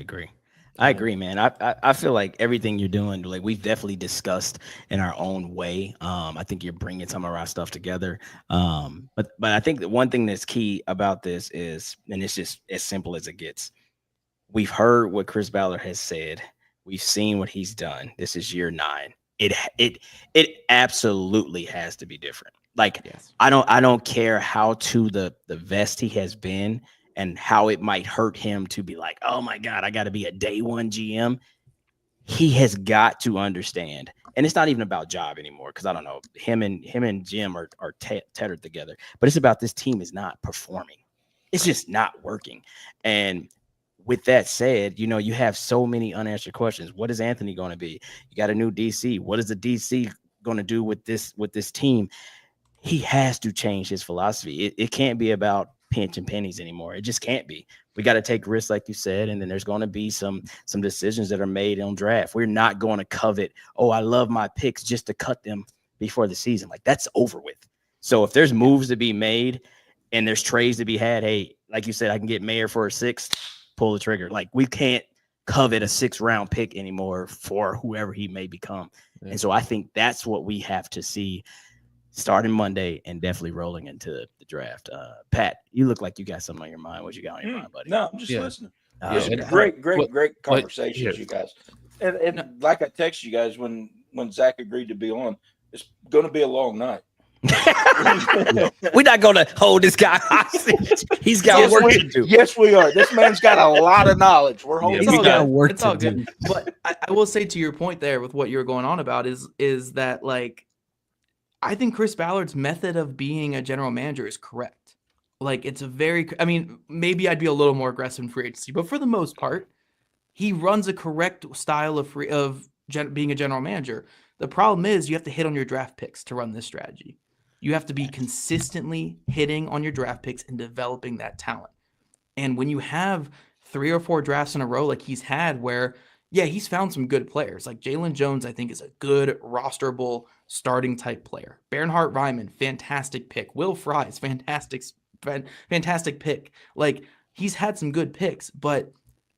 agree, man. I feel like everything you're doing, like we've definitely discussed in our own way. I think you're bringing some of our stuff together. But I think the one thing that's key about this is, and it's just as simple as it gets, we've heard what Chris Ballard has said. We've seen what he's done. This is year 9. It absolutely has to be different. Like, yes. I don't care how to the vest he has been and how it might hurt him to be like, oh my God, I got to be a day one GM. He has got to understand. And it's not even about job anymore. Cause I don't know, him and Jim are tethered together, but it's about this team is not performing. It's just not working. And with that said, you have so many unanswered questions. What is Anthony going to be? You got a new DC. What is the DC going to do with this team? He has to change his philosophy. It can't be about pinching pennies anymore. It just can't be. We got to take risks, like you said, and then there's going to be some decisions that are made on draft. We're not going to covet, oh, I love my picks just to cut them before the season. Like, that's over with. So if there's moves to be made and there's trades to be had, hey, like you said, I can get Mayer for a 6th, pull the trigger. Like, we can't covet a 6th round pick anymore for whoever he may become. Yeah. And so I think that's what we have to see starting Monday and definitely rolling into the draft. Pat, you look like you got something on your mind. What you got on your mind, buddy? No, I'm just listening. Great conversations, you guys. And like I texted you guys when Zach agreed to be on, it's going to be a long night. We're not going to hold this guy hostage. He's got work to do. Yes, we are. This man's got a lot of knowledge. We're holding. He's got work to do. But I will say, to your point there with what you're going on about is that, like, I think Chris Ballard's method of being a general manager is correct. Like, it's maybe I'd be a little more aggressive in free agency, but for the most part, he runs a correct style of being a general manager. The problem is you have to hit on your draft picks to run this strategy. You have to be consistently hitting on your draft picks and developing that talent. And when you have 3 or 4 drafts in a row like he's had where, yeah, he's found some good players. Like Jalen Jones, I think, is a good rosterable starting type player. Bernhard Raimann, fantastic pick. Will Fries, fantastic pick. Like, he's had some good picks, but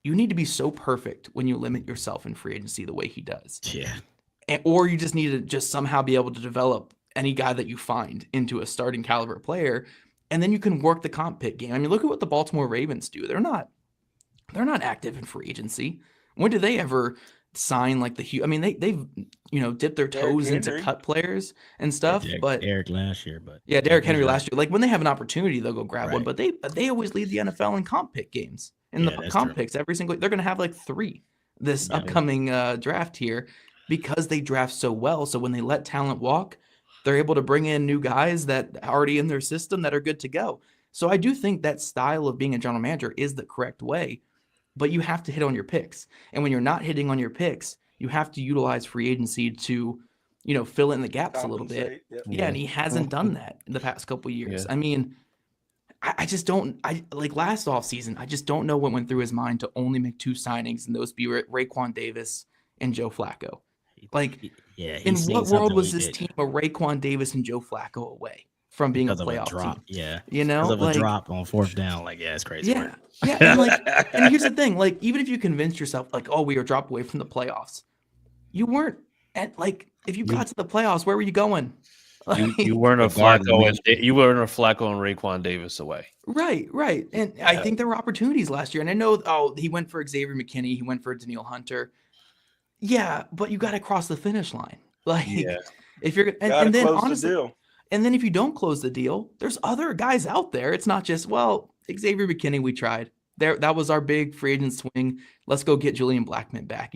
you need to be so perfect when you limit yourself in free agency the way he does. Yeah. Or you just need to just somehow be able to develop any guy that you find into a starting caliber player, and then you can work the comp pick game. I mean, look at what the Baltimore Ravens do. They're not active in free agency. When did they ever sign like they've dipped their toes into cut players and stuff? But Derrick last year, but Derrick Henry last year. Like, when they have an opportunity, they'll go grab one. But they always lead the NFL in comp pick games. in the that's comp true. picks every single. They're going to have like 3 this upcoming draft here because they draft so well. So when they let talent walk, they're able to bring in new guys that are already in their system that are good to go. So I do think that style of being a general manager is the correct way, but you have to hit on your picks. And when you're not hitting on your picks, you have to utilize free agency to, fill in the gaps a little bit. Yep. Yeah, and he hasn't done that in the past couple of years. I mean, I just don't. I like last offseason, I just don't know what went through his mind to only make 2 signings and those be Raekwon Davis and Joe Flacco. Like, in what world was this team a Raekwon Davis and Joe Flacco away from being because a of a playoff drop? team? Yeah, Because of a drop on 4th down. Like, yeah, it's crazy. Yeah, yeah. And here's the thing: like, even if you convince yourself, like, oh, we were dropped away from the playoffs, you weren't at if you got to the playoffs, where were you going? You weren't a Flacco and Raekwon Davis away. Right. And I think there were opportunities last year. And I know, he went for Xavier McKinney. He went for Daniil Hunter. Yeah, but you got to cross the finish line. If you're and then honestly, and then if you don't close the deal, there's other guys out there. It's not just, Xavier McKinney, we tried. That was our big free agent swing. Let's go get Julian Blackmon back.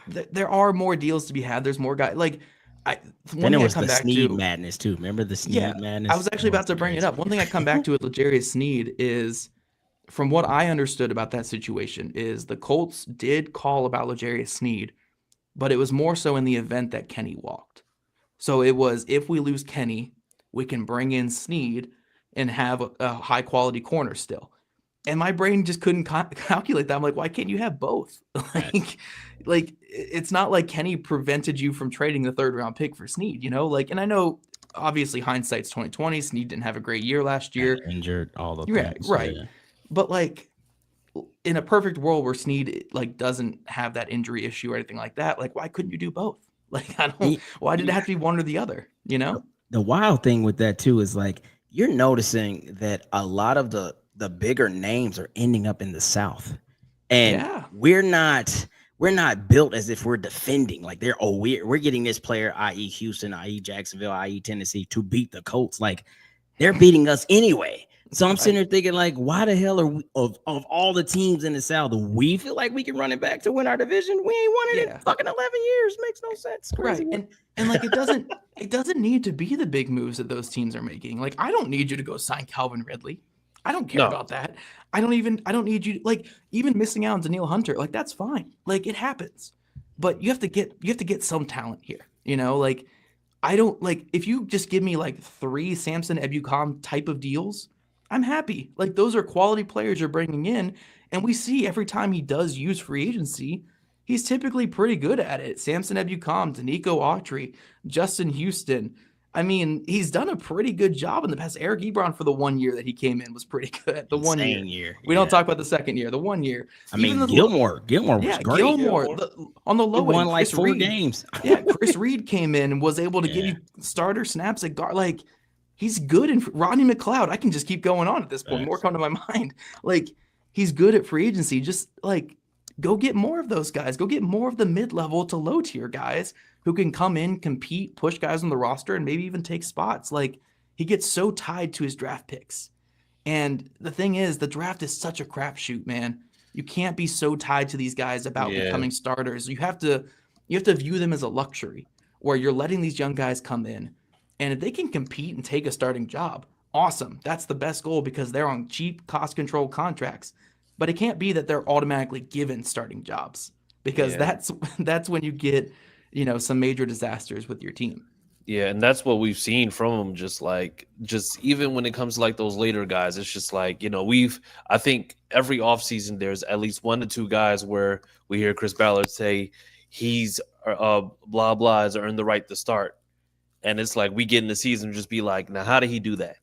There are more deals to be had. There's more guys. Then there was the Snead madness too. Remember the Snead madness? I was actually about to bring it up. One thing I come back to with L'Jarius Sneed is, from what I understood about that situation, is the Colts did call about L'Jarius Sneed, but it was more so in the event that Kenny walked. So it was, if we lose Kenny, we can bring in Sneed and have a high quality corner still. And my brain just couldn't calculate that. I'm like, why can't you have both? It's not like Kenny prevented you from trading the 3rd round pick for Sneed, and I know obviously hindsight's 2020. Sneed didn't have a great year last year. Injured, all the things. Right. Yeah. But in a perfect world where Sneed doesn't have that injury issue or anything like that, why couldn't you do both? Why did it have to be one or the other? The wild thing with that too is you're noticing that a lot of the bigger names are ending up in the South, and we're not built as if we're defending. We're getting this player, i.e. Houston, i.e. Jacksonville, i.e. Tennessee, to beat the Colts. They're beating us anyway. So I'm sitting there thinking, why the hell are we, of all the teams in the South, we feel like we can run it back to win our division? We ain't won it in fucking 11 years. Makes no sense. Crazy. Right. And it doesn't need to be the big moves that those teams are making. I don't need you to go sign Calvin Ridley. I don't care about that. I don't need you, even missing out on Daniil Hunter, that's fine. It happens. But you have to get some talent here. I don't if you just give me 3 Samson Ebukam type of deals, I'm happy. Those are quality players you're bringing in, and we see every time he does use free agency, he's typically pretty good at it. Samson Ebukam, Danico Autry, Justin Houston. I mean, he's done a pretty good job in the past. Eric Ebron, for the 1 year that he came in, was pretty good. The 1 year. We don't talk about the 2nd year. The 1 year. I mean, Gilmore was great. Gilmore on the low end, won 4 games. Chris Reed came in and was able to give you starter snaps at guard. He's good. And Rodney McLeod, I can just keep going on at this point. More come to my mind. He's good at free agency. Just go get more of those guys. Go get more of the mid-level to low-tier guys who can come in, compete, push guys on the roster, and maybe even take spots. He gets so tied to his draft picks. And the thing is, the draft is such a crapshoot, man. You can't be so tied to these guys about becoming starters. You have to view them as a luxury, where you're letting these young guys come in. And if they can compete and take a starting job, awesome. That's the best goal because they're on cheap, cost-controlled contracts. But it can't be that they're automatically given starting jobs, because that's when you get some major disasters with your team. Yeah, and that's what we've seen from him. Just even when it comes to those later guys, it's just I think every offseason there's at least 1 to 2 guys where we hear Chris Ballard say he's blah blah has earned the right to start, and it's we get in the season and just be now how did he do that?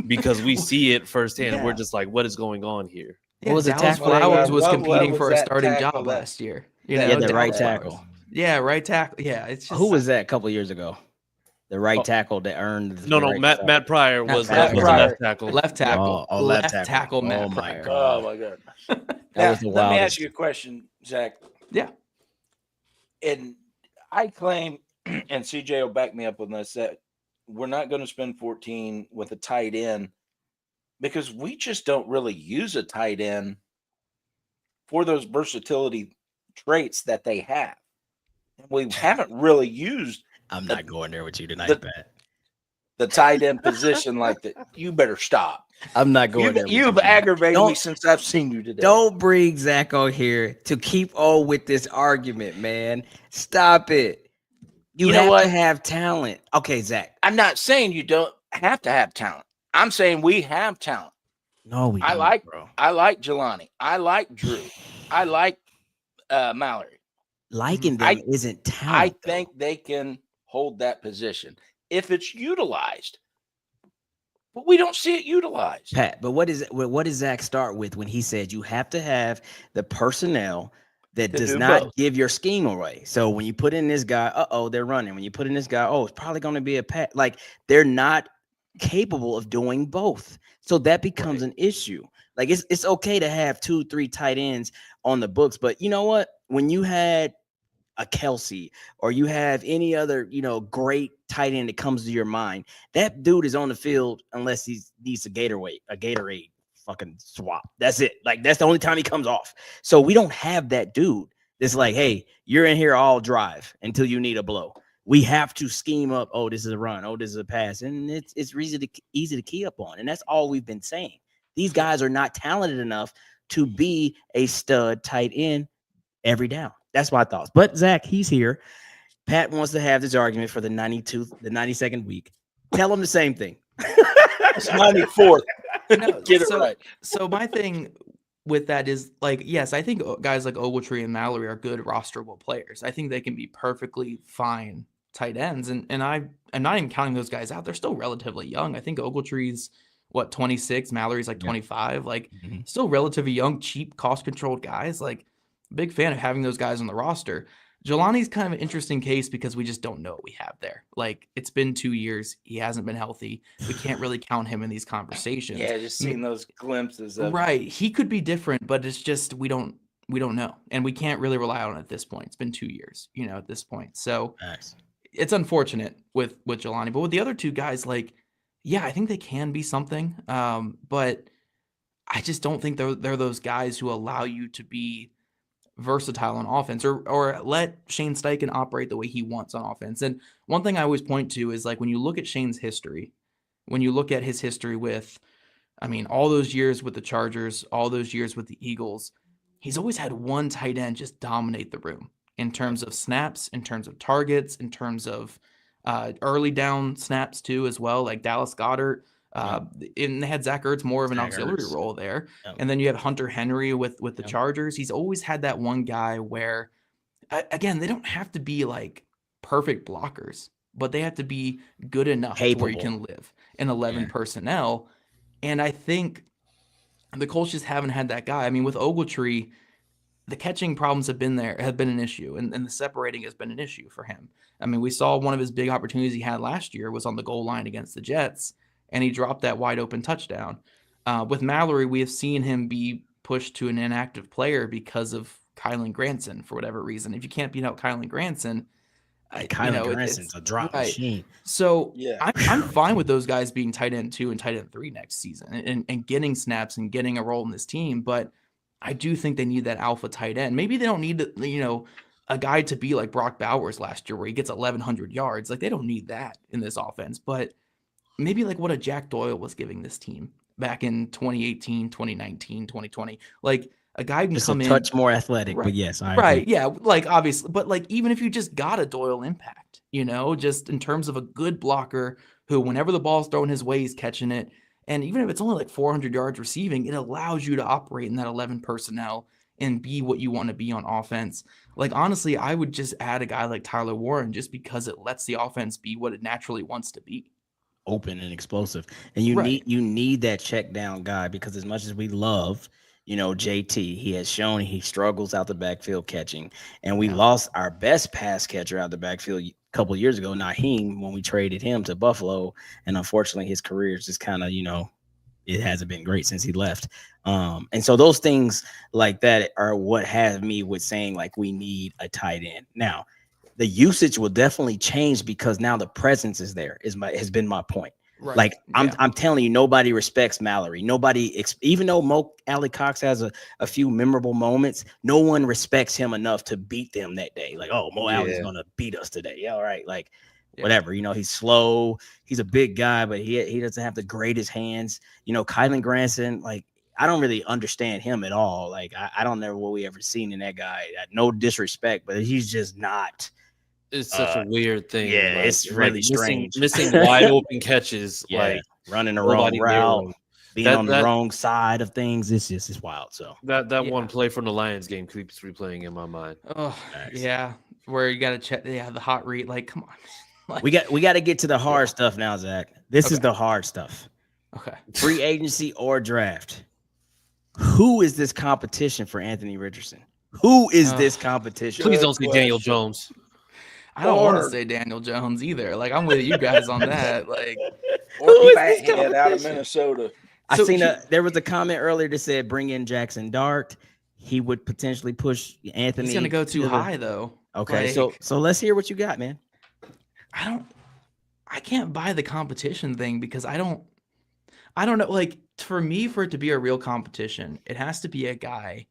Because we see it firsthand. And we're just what is going on here? What was Dallas Flowers was competing for a starting job last year. The right tackle. Yeah, right tackle. Yeah, it's just, who was that a couple of years ago? The right tackle that earned. Matt Pryor was left tackle. Left tackle. Left tackle. Matt Pryor. Oh my god. That was the wildest. Let me ask you a question, Zach. Yeah. And I claim, and CJ will back me up on this, that we're not going to spend 14 with a tight end because we just don't really use a tight end for those versatility traits that they have. And we haven't really used I'm not going there with you tonight, the- Pat. the tight end position like that. You better stop. I'm not going there. You've with you. aggravated me since I've seen you today. Don't bring Zach on here to keep on with this argument, man. Stop it. You know have what? to have talent. Okay, Zach. I'm not saying you don't have to have talent. I'm saying we have talent. No, we I don't, like bro. I like Jelani. I like Drew. I like Mallory. Liking them isn't I talent. think they can hold that position if it's utilized. But we don't see it utilized. Pat, but what does Zach start with when he said you have to have the personnel that To does do not both. give your scheme away? So when you put in this guy, they're running. When you put in this guy, it's probably going to be a pat. Like they're not capable of doing both. So that becomes an issue. Like it's okay to have 2-3 tight ends on the books, but you know what? When you had a Kelsey or you have any other, great tight end that comes to your mind, that dude is on the field unless he needs a Gatorade fucking swap. That's it. Like that's the only time he comes off. So we don't have that dude that's like, hey, you're in here all drive until you need a blow. We have to scheme up. Oh, this is a run. Oh, this is a pass. And it's easy to key up on. And that's all we've been saying. These guys are not talented enough to be a stud tight end every down. That's my thoughts. But Zach, he's here. Pat wants to have this argument for the 92nd week. Tell him the same thing. It's 94th. Get it right. So my thing with that is like, yes, I think guys like Ogletree and Mallory are good rosterable players. I think they can be perfectly fine tight ends. And I'm not even counting those guys out. They're still relatively young. I think Ogletree's 26, Mallory's like 25, still relatively young, cheap, cost-controlled guys. Like, big fan of having those guys on the roster. Jelani's kind of an interesting case because we just don't know what we have there. Like, it's been 2 years. He hasn't been healthy. We can't really count him in these conversations. Yeah, just seeing those glimpses of right. He could be different, but it's just we don't know. And we can't really rely on it at this point. It's been 2 years, at this point. So it's unfortunate with Jelani. But with the other two guys, I think they can be something. But I just don't think they're those guys who allow you to be versatile on offense or let Shane Steichen operate the way he wants on offense. And one thing I always point to is when you look at Shane's history, when you look at his history with, all those years with the Chargers, all those years with the Eagles, he's always had one tight end just dominate the room in terms of snaps, in terms of targets, in terms of early down snaps too, as well, like Dallas Goedert. And they had Zach Ertz more of an auxiliary role there. And then you have Hunter Henry with the Chargers. He's always had that one guy where, again, they don't have to be perfect blockers, but they have to be good enough to where you can live in 11 personnel. And I think the Colts just haven't had that guy. With Ogletree, the catching problems have been an issue, and the separating has been an issue for him. We saw one of his big opportunities he had last year was on the goal line against the Jets, and he dropped that wide open touchdown. With Mallory, we have seen him be pushed to an inactive player because of Kylan Granson for whatever reason. If you can't beat out Kylan Granson, Granson's a drop machine. So I'm fine with those guys being tight end 2 and tight end 3 next season and getting snaps and getting a role in this team. But I do think they need that alpha tight end. Maybe they don't need a guy to be like Brock Bowers last year where he gets 1,100 yards. They don't need that in this offense. But maybe what a Jack Doyle was giving this team back in 2018, 2019, 2020. A guy can just come a in touch more athletic, right, but yes, I right, agree. yeah, obviously, but even if you just got a Doyle impact, just in terms of a good blocker who, whenever the ball's thrown his way, he's catching it, and even if it's only 400 yards receiving, it allows you to operate in that 11 personnel and be what you want to be on offense. Honestly, I would just add a guy like Tyler Warren just because it lets the offense be what it naturally wants to be. Open and explosive. And you need that check down guy, because as much as we love, JT, he has shown he struggles out the backfield catching. And we lost our best pass catcher out the backfield a couple of years ago, Naheem, when we traded him to Buffalo. And unfortunately, his career is just kind of, it hasn't been great since he left. And so those things like that are what has me with saying we need a tight end. Now, the usage will definitely change because now the presence is there, has been my point. Right. Like Yeah. I'm telling you, nobody respects Mallory. Nobody, even though Mo Alley Cox has a few memorable moments, no one respects him enough to beat them that day. Like, oh, Mo Alley's gonna beat us today. Yeah, all right. Like, whatever. He's slow. He's a big guy, but he doesn't have the greatest hands. Kylan Granson, like, I don't really understand him at all. Like, I don't know what we ever seen in that guy. No disrespect, but he's just not. It's such a weird thing. Yeah, like, it's really missing, strange. missing wide open catches. Yeah, like running the nobody wrong near route, him. being on the wrong side of things. It's wild. So that one play from the Lions game keeps replaying in my mind. Oh, yeah. Where you got to check. Yeah, the hot read. Like, come on. Like, we got to get to the hard stuff now, Zach. This is the hard stuff. Okay. Free agency or draft. Who is this competition for Anthony Richardson? Who is this competition? Please don't say Daniel Jones. I don't want to say Daniel Jones either. Like, I'm with you guys on that. Like, or Fathead out of Minnesota. There was a comment earlier that said bring in Jackson Dart. He would potentially push Anthony. He's going to go too high though. Okay, so let's hear what you got, man. I can't buy the competition thing because I don't know. Like, for me, for it to be a real competition, it has to be a guy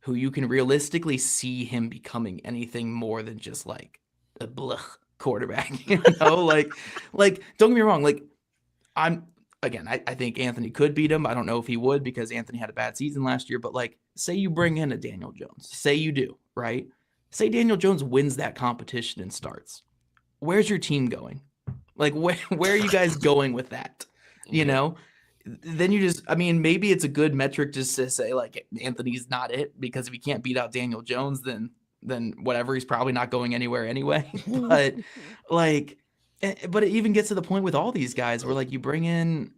who you can realistically see him becoming anything more than just like a quarterback, like don't get me wrong. Like, I think Anthony could beat him. I don't know if he would because Anthony had a bad season last year, but like, say you bring in a Daniel Jones, say you do, right? Say Daniel Jones wins that competition and starts. Where's your team going? Like, where are you guys going with that? Then you just, maybe it's a good metric just to say like Anthony's not it, because if he can't beat out Daniel Jones, then whatever, he's probably not going anywhere anyway. But but it even gets to the point with all these guys where like you bring in,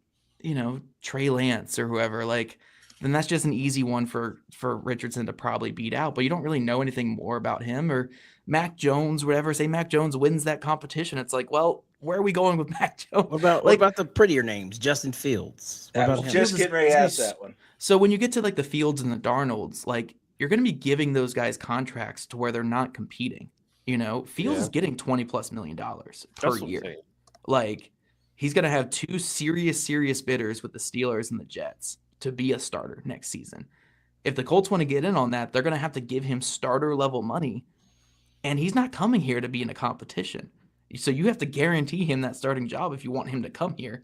Trey Lance or whoever, like, then that's just an easy one for Richardson to probably beat out, but you don't really know anything more about him. Or Mac Jones, whatever, say Mac Jones wins that competition. It's like, well, where are we going with Mac Jones? What about the prettier names? Justin Fields. I was just getting ready to ask that one. So when you get to like the Fields and the Darnolds, like, you're going to be giving those guys contracts to where they're not competing. Fields is getting $20+ million per year. Like, he's going to have two serious bidders with the Steelers and the Jets to be a starter next season. If the Colts want to get in on that, they're going to have to give him starter level money, and he's not coming here to be in a competition. So you have to guarantee him that starting job if you want him to come here.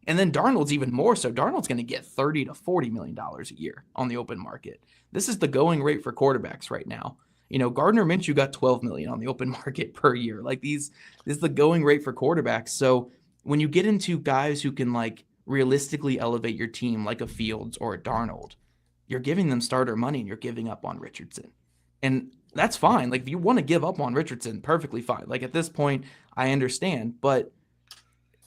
And then Darnold's even more so. Darnold's going to get $30 to $40 million a year on the open market. This is the going rate for quarterbacks right now. Gardner Minshew got $12 million on the open market per year. Like, this is the going rate for quarterbacks. So when you get into guys who can like realistically elevate your team, like a Fields or a Darnold, you're giving them starter money and you're giving up on Richardson. And that's fine. Like, if you want to give up on Richardson, perfectly fine. Like, at this point, I understand. But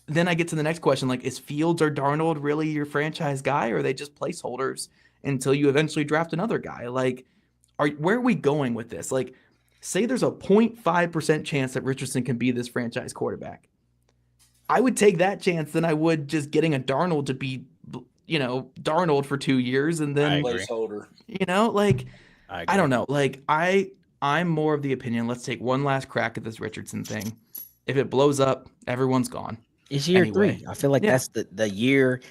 then I get to the next question, like, is Fields or Darnold really your franchise guy, or are they just placeholders until you eventually draft another guy? Like, where are we going with this? Like, say there's a 0.5% chance that Richardson can be this franchise quarterback. I would take that chance than I would just getting a Darnold to be, Darnold for 2 years and then placeholder. I don't know. Like, I'm more of the opinion, let's take one last crack at this Richardson thing. If it blows up, everyone's gone. It's year 3. I feel like that's the year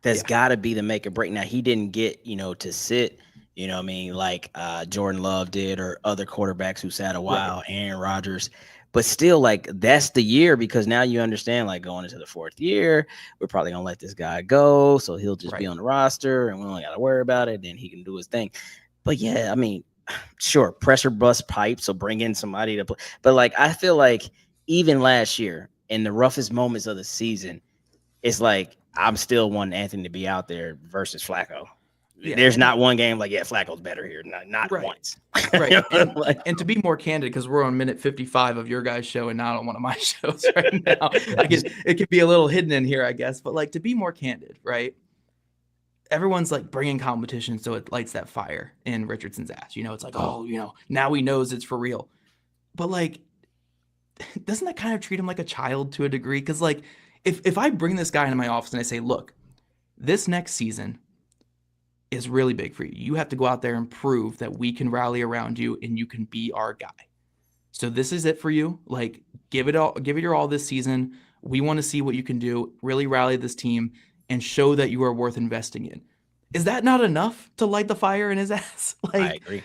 that's got to be the make or break. Now, he didn't get, to sit, like Jordan Love did, or other quarterbacks who sat a while, Aaron Rodgers. But still, like, that's the year, because now you understand, like, going into the 4th year, we're probably going to let this guy go. So he'll just be on the roster and we don't got to worry about it. Then he can do his thing. But yeah, sure, pressure bust pipe. So bring in somebody to play. But like, I feel like even last year, in the roughest moments of the season, it's like, I'm still wanting Anthony to be out there versus Flacco. Yeah, there's not one game like, Flacco's better here. Not once. Right. And to be more candid, because we're on minute 55 of your guys' show and not on one of my shows right now, it could be a little hidden in here, I guess. But like, to be more candid, right? Everyone's like bringing competition so it lights that fire in Richardson's ass. It's like, now he knows it's for real. But like, doesn't that kind of treat him like a child to a degree? Because like, if I bring this guy into my office and I say, look, this next season is really big for you. You have to go out there and prove that we can rally around you and you can be our guy. So this is it for you. Like, give it your all this season. We want to see what you can do, really rally this team and show that you are worth investing in. Is that not enough to light the fire in his ass? I agree.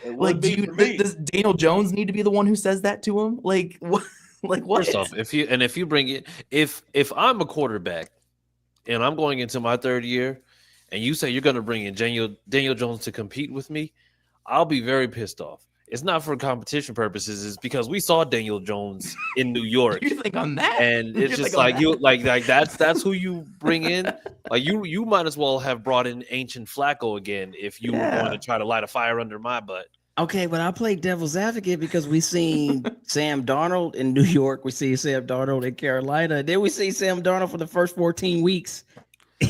Does Daniel Jones need to be the one who says that to him? Like what? Like what? First off, if you bring it, if I'm a quarterback and I'm going into my third year, and you say you're going to bring in Daniel Jones to compete with me, I'll be very pissed off. It's not for competition purposes. It's because we saw Daniel Jones in New York. You think on that? And it's just like you like that's who you bring in. Like you might as well have brought in ancient Flacco again if you were going to try to light a fire under my butt. Okay, but I play devil's advocate because we seen Sam Darnold in New York. We see Sam Darnold in Carolina. Then we see Sam Darnold for the first 14 weeks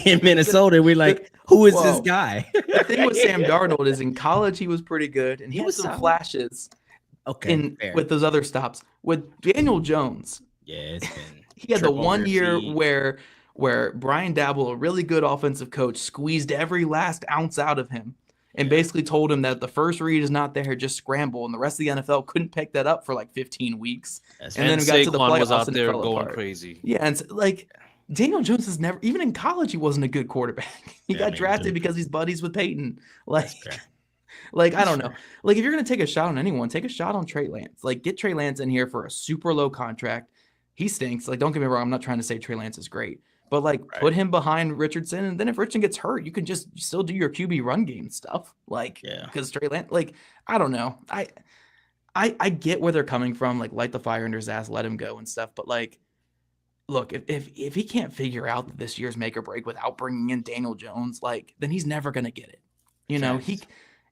in Minnesota. And we're like, who is this guy? The thing with Sam Darnold is in college he was pretty good, and he had some flashes. Okay, with those other stops. With Daniel Jones, it's been he had the 1 year where Brian Dabble, a really good offensive coach, squeezed every last ounce out of him and basically told him that the first read is not there, just scramble. And the rest of the NFL couldn't pick that up for like 15 weeks. And then we got to the playoffs was out there going crazy. Yeah, and like Daniel Jones has never, even in college, he wasn't a good quarterback. He got drafted because he's buddies with Peyton. Like, I don't know. Like, if you're going to take a shot on anyone, take a shot on Trey Lance. Like, get Trey Lance in here for a super low contract. He stinks. Like, don't get me wrong. I'm not trying to say Trey Lance is great. But, like, put him behind Richardson. And then if Richardson gets hurt, you can just still do your QB run game stuff. Like, because Trey Lance, like, I don't know. I get where they're coming from. Like, light the fire under his ass, let him go and stuff. But, like, look, if he can't figure out that this year's make or break without bringing in Daniel Jones, like, then he's never going to get it. You know,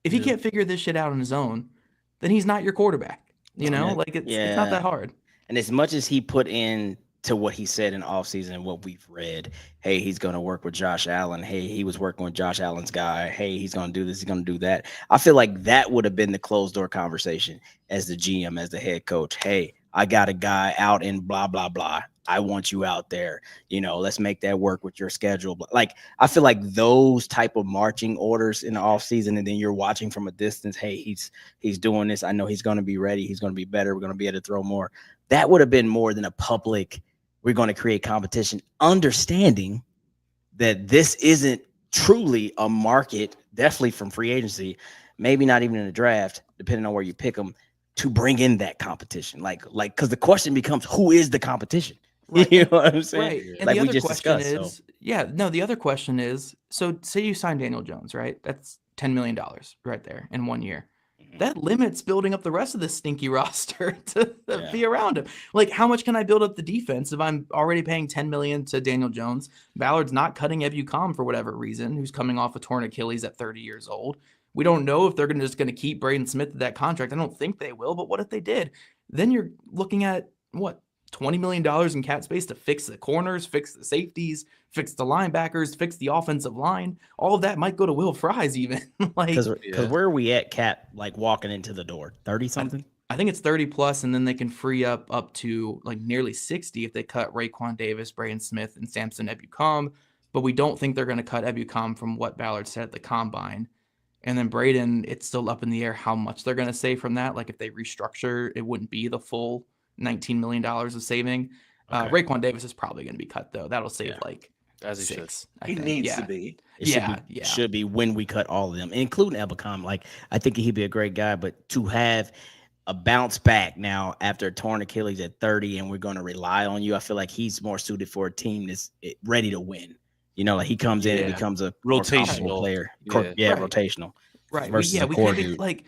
if he can't figure this shit out on his own, then he's not your quarterback. You know, like it's not that hard. And as much as he put in to what he said in offseason and what we've read, hey, he's going to work with Josh Allen. Hey, he was working with Josh Allen's guy. Hey, he's going to do this. He's going to do that. I feel like that would have been the closed door conversation as the GM, as the head coach. Hey, I got a guy out in blah, blah, blah. I want you out there, you know, let's make that work with your schedule. Like, I feel like those type of marching orders in the offseason, and then you're watching from a distance, hey, he's doing this. I know he's going to be ready. He's going to be better. We're going to be able to throw more. That would have been more than a public, we're going to create competition, understanding that this isn't truly a market, definitely from free agency, maybe not even in the draft, depending on where you pick them, to bring in that competition. Like, because the question becomes, who is the competition? Right. You know what I'm saying? Right. And like the we other just question discussed. the other question is, so say you sign Daniel Jones, right? That's $10 million right there in 1 year. That limits building up the rest of this stinky roster to be around him. Like, how much can I build up the defense if I'm already paying $10 million to Daniel Jones? Ballard's not cutting Ebukam for whatever reason, who's coming off a torn Achilles at 30 years old. We don't know if they're just going to keep Braden Smith at that contract. I don't think they will, but what if they did? Then you're looking at what? $20 million in cap space to fix the corners, fix the safeties, fix the linebackers, fix the offensive line. All of that might go to Will Fries even. Because where are we at cap, like walking into the door? 30 something? I think it's 30 plus, and then they can free up to like nearly 60 if they cut Raekwon Davis, Braden Smith, and Samson Ebukam. But we don't think they're going to cut Ebukam from what Ballard said at the combine. And then Braden, it's still up in the air how much they're going to save from that. Like if they restructure, it wouldn't be the full $19 million of saving. Raekwon Davis is probably going to be cut though. That'll save like as he 6. He needs to be. It should be when we cut all of them, including Ebukam. Like I think he'd be a great guy, but to have a bounce back now after a torn Achilles at 30, and we're going to rely on you, I feel like he's more suited for a team that's ready to win. You know, like he comes in and becomes a rotational player. Rotational. Right. Versus we a core can't be dude. like,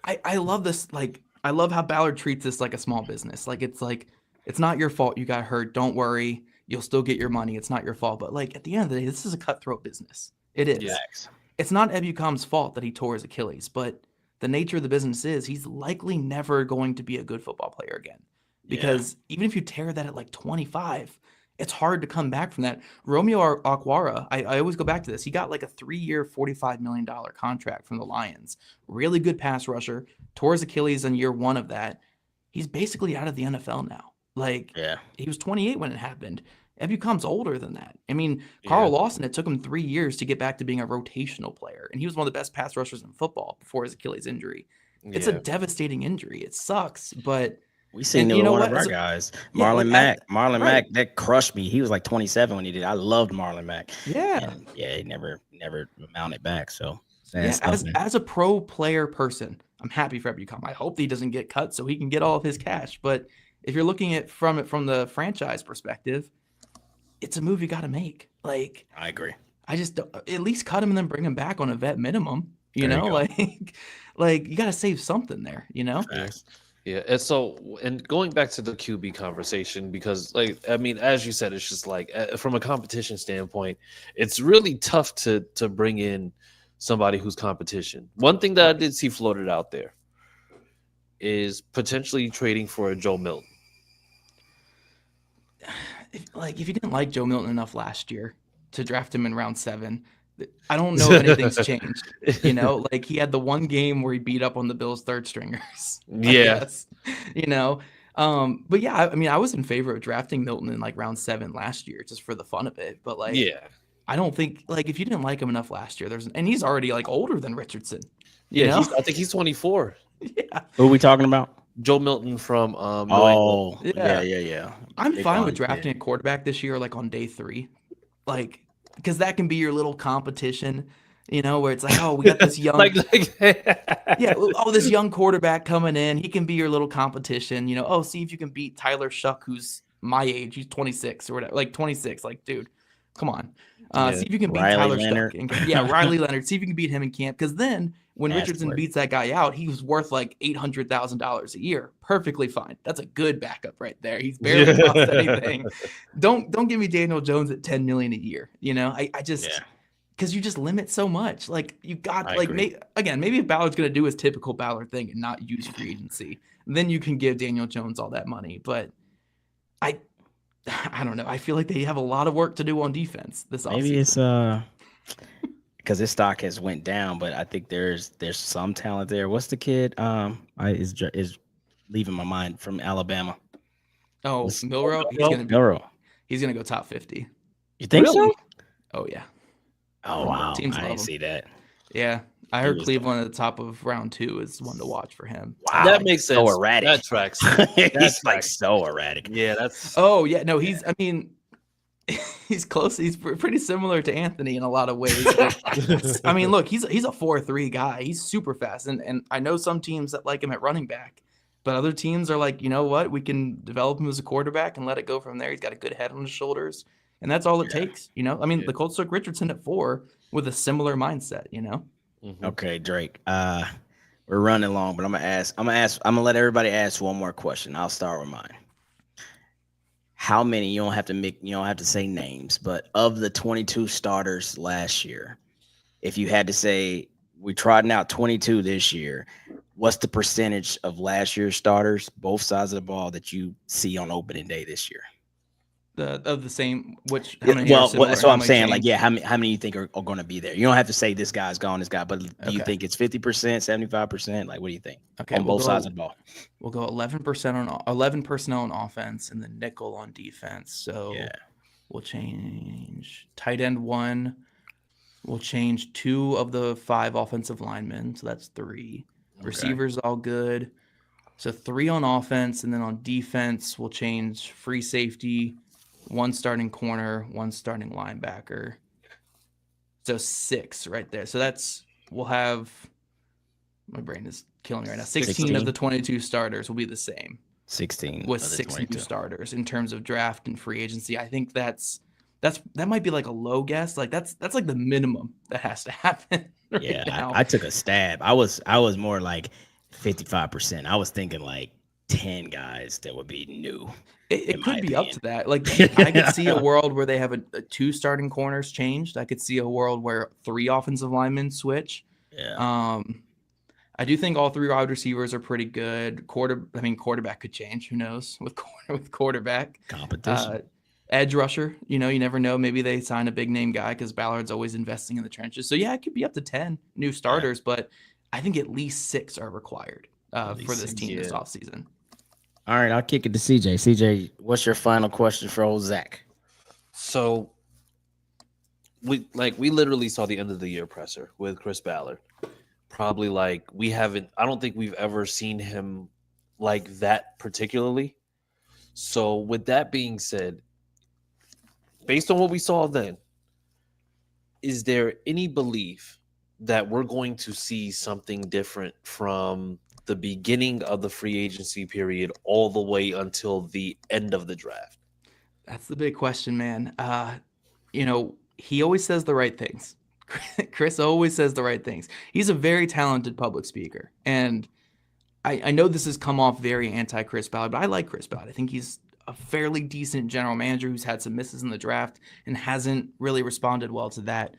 I love this. Like, I love how Ballard treats this like a small business. Like, it's not your fault you got hurt. Don't worry. You'll still get your money. It's not your fault. But like at the end of the day, this is a cutthroat business. It is. Yes. It's not Ebukam's fault that he tore his Achilles, but the nature of the business is he's likely never going to be a good football player again. Because even if you tear that at like 25, it's hard to come back from that. Romeo Okwara, I always go back to this. He got like a 3-year, $45 million contract from the Lions. Really good pass rusher. Tore his Achilles in year 1 of that. He's basically out of the NFL now. Like, he was 28 when it happened. Ebukam's older than that. I mean, Carl Lawson, it took him 3 years to get back to being a rotational player. And he was one of the best pass rushers in football before his Achilles injury. It's a devastating injury. It sucks, but We seen And it you with know one what? of our guys, Yeah, Marlon like, Mack. Marlon right. Mack, that crushed me. He was like 27 when he did. I loved Marlon Mack. Yeah. And yeah, he never mounted back. So sad Yeah, stuff, man. as a pro player person, I'm happy for Ebukam. I hope he doesn't get cut so he can get all of his cash. But if you're looking at from the franchise perspective, it's a move you got to make. Like, I agree. I just don't, at least cut him and then bring him back on a vet minimum. You There you know, go. like you got to save something there. You know. Facts. Yeah, and going back to the QB conversation, because like I mean, as you said, it's just like from a competition standpoint, it's really tough to bring in somebody who's competition. One thing that I did see floated out there is potentially trading for a Joe Milton. If you didn't like Joe Milton enough last year to draft him in round 7, I don't know if anything's changed. You know, like he had the one game where he beat up on the Bills' third stringers. Yeah. You know, but yeah, I mean, I was in favor of drafting Milton in like round 7 last year just for the fun of it. But like, Yeah. I don't think like if you didn't like him enough last year, and he's already like older than Richardson. Yeah, I think he's 24. Yeah. Who are we talking about? Joe Milton from New England. Oh, Yeah. yeah. I'm Big fine one, with drafting a quarterback this year, like on day 3, like because that can be your little competition, you know, where it's like, oh, we got this young, yeah, oh, this young quarterback coming in, he can be your little competition, you know. Oh, see if you can beat Tyler Shuck, who's my age, he's 26 or whatever, like 26, like dude, come on. See if you can beat Riley Tyler Leonard. Shuck. Riley Leonard. See if you can beat him in camp, because then when Richardson beats that guy out, he was worth like $800,000 a year. Perfectly fine. That's a good backup right there. He's barely cost anything. Don't give me Daniel Jones at $10 million a year. You know, I just because you just limit so much. Like you got maybe if Ballard's gonna do his typical Ballard thing and not use free agency, then you can give Daniel Jones all that money. But I don't know. I feel like they have a lot of work to do on defense this offseason. Maybe it's because his stock has went down, but I think there's some talent there. What's the kid? Is leaving my mind from Alabama. Oh, Milrow. He's gonna go top 50. You think so? Oh yeah. Oh wow. Teams I love didn't him. see that. Yeah, I heard Cleveland at the top of round 2 is one to watch for him. Wow, that makes sense. So erratic. That tracks. He's like so erratic. Yeah, that's. Oh yeah, no, he's. I mean, he's close. He's pretty similar to Anthony in a lot of ways. I mean, look, he's a 4.3 guy. He's super fast, and I know some teams that like him at running back, but other teams are like, you know what, we can develop him as a quarterback and let it go from there. He's got a good head on his shoulders, and that's all it takes. You know, I mean, the Colts took Richardson at 4 with a similar mindset. You know. Mm-hmm. Okay, Drake. We're running long, but I'm gonna let everybody ask one more question. I'll start with mine. How many, you don't have to say names, but of the 22 starters last year, if you had to say we're trotting out 22 this year, what's the percentage of last year's starters, both sides of the ball, that you see on opening day this year? Of the same, which that's what I'm saying. Like, how many you think are going to be there? You don't have to say this guy's gone, this guy, but do you think it's 50%, 75%? Like, what do you think? Okay, on both sides of the ball. We'll go 11 personnel on offense and then nickel on defense. So we'll change tight end 1. We'll change 2 of the 5 offensive linemen. So that's 3. Okay. Receivers all good. So 3 on offense, and then on defense we'll change free safety, 1 starting corner, 1 starting linebacker. So 6 right there. So we'll have, my brain is killing me right now. 16 of the 22 starters will be the same. 16 with 6 new starters in terms of draft and free agency. I think that might be like a low guess. Like that's like the minimum that has to happen. Right now. I took a stab. I was more like 55%. I was thinking like 10 guys that would be new. It could be up to that. Like I could see a world where they have a 2 starting corners changed. I could see a world where 3 offensive linemen switch. Yeah. I do think all 3 wide receivers are pretty good. Quarterback could change. Who knows with quarterback competition. Edge rusher, you never know. Maybe they sign a big name guy because Ballard's always investing in the trenches. So yeah, it could be up to 10 new starters, but I think at least 6 are required for this team this offseason. All right, I'll kick it to CJ. CJ, what's your final question for old Zach? So we literally saw the end of the year presser with Chris Ballard. Probably I don't think we've ever seen him like that particularly. So with that being said, based on what we saw then, is there any belief that we're going to see something different from the beginning of the free agency period all the way until the end of the draft? That's the big question, man. He always says the right things. Chris always says the right things. He's a very talented public speaker. And I know this has come off very anti-Chris Ballard, but I like Chris Ballard. I think he's a fairly decent general manager who's had some misses in the draft and hasn't really responded well to that.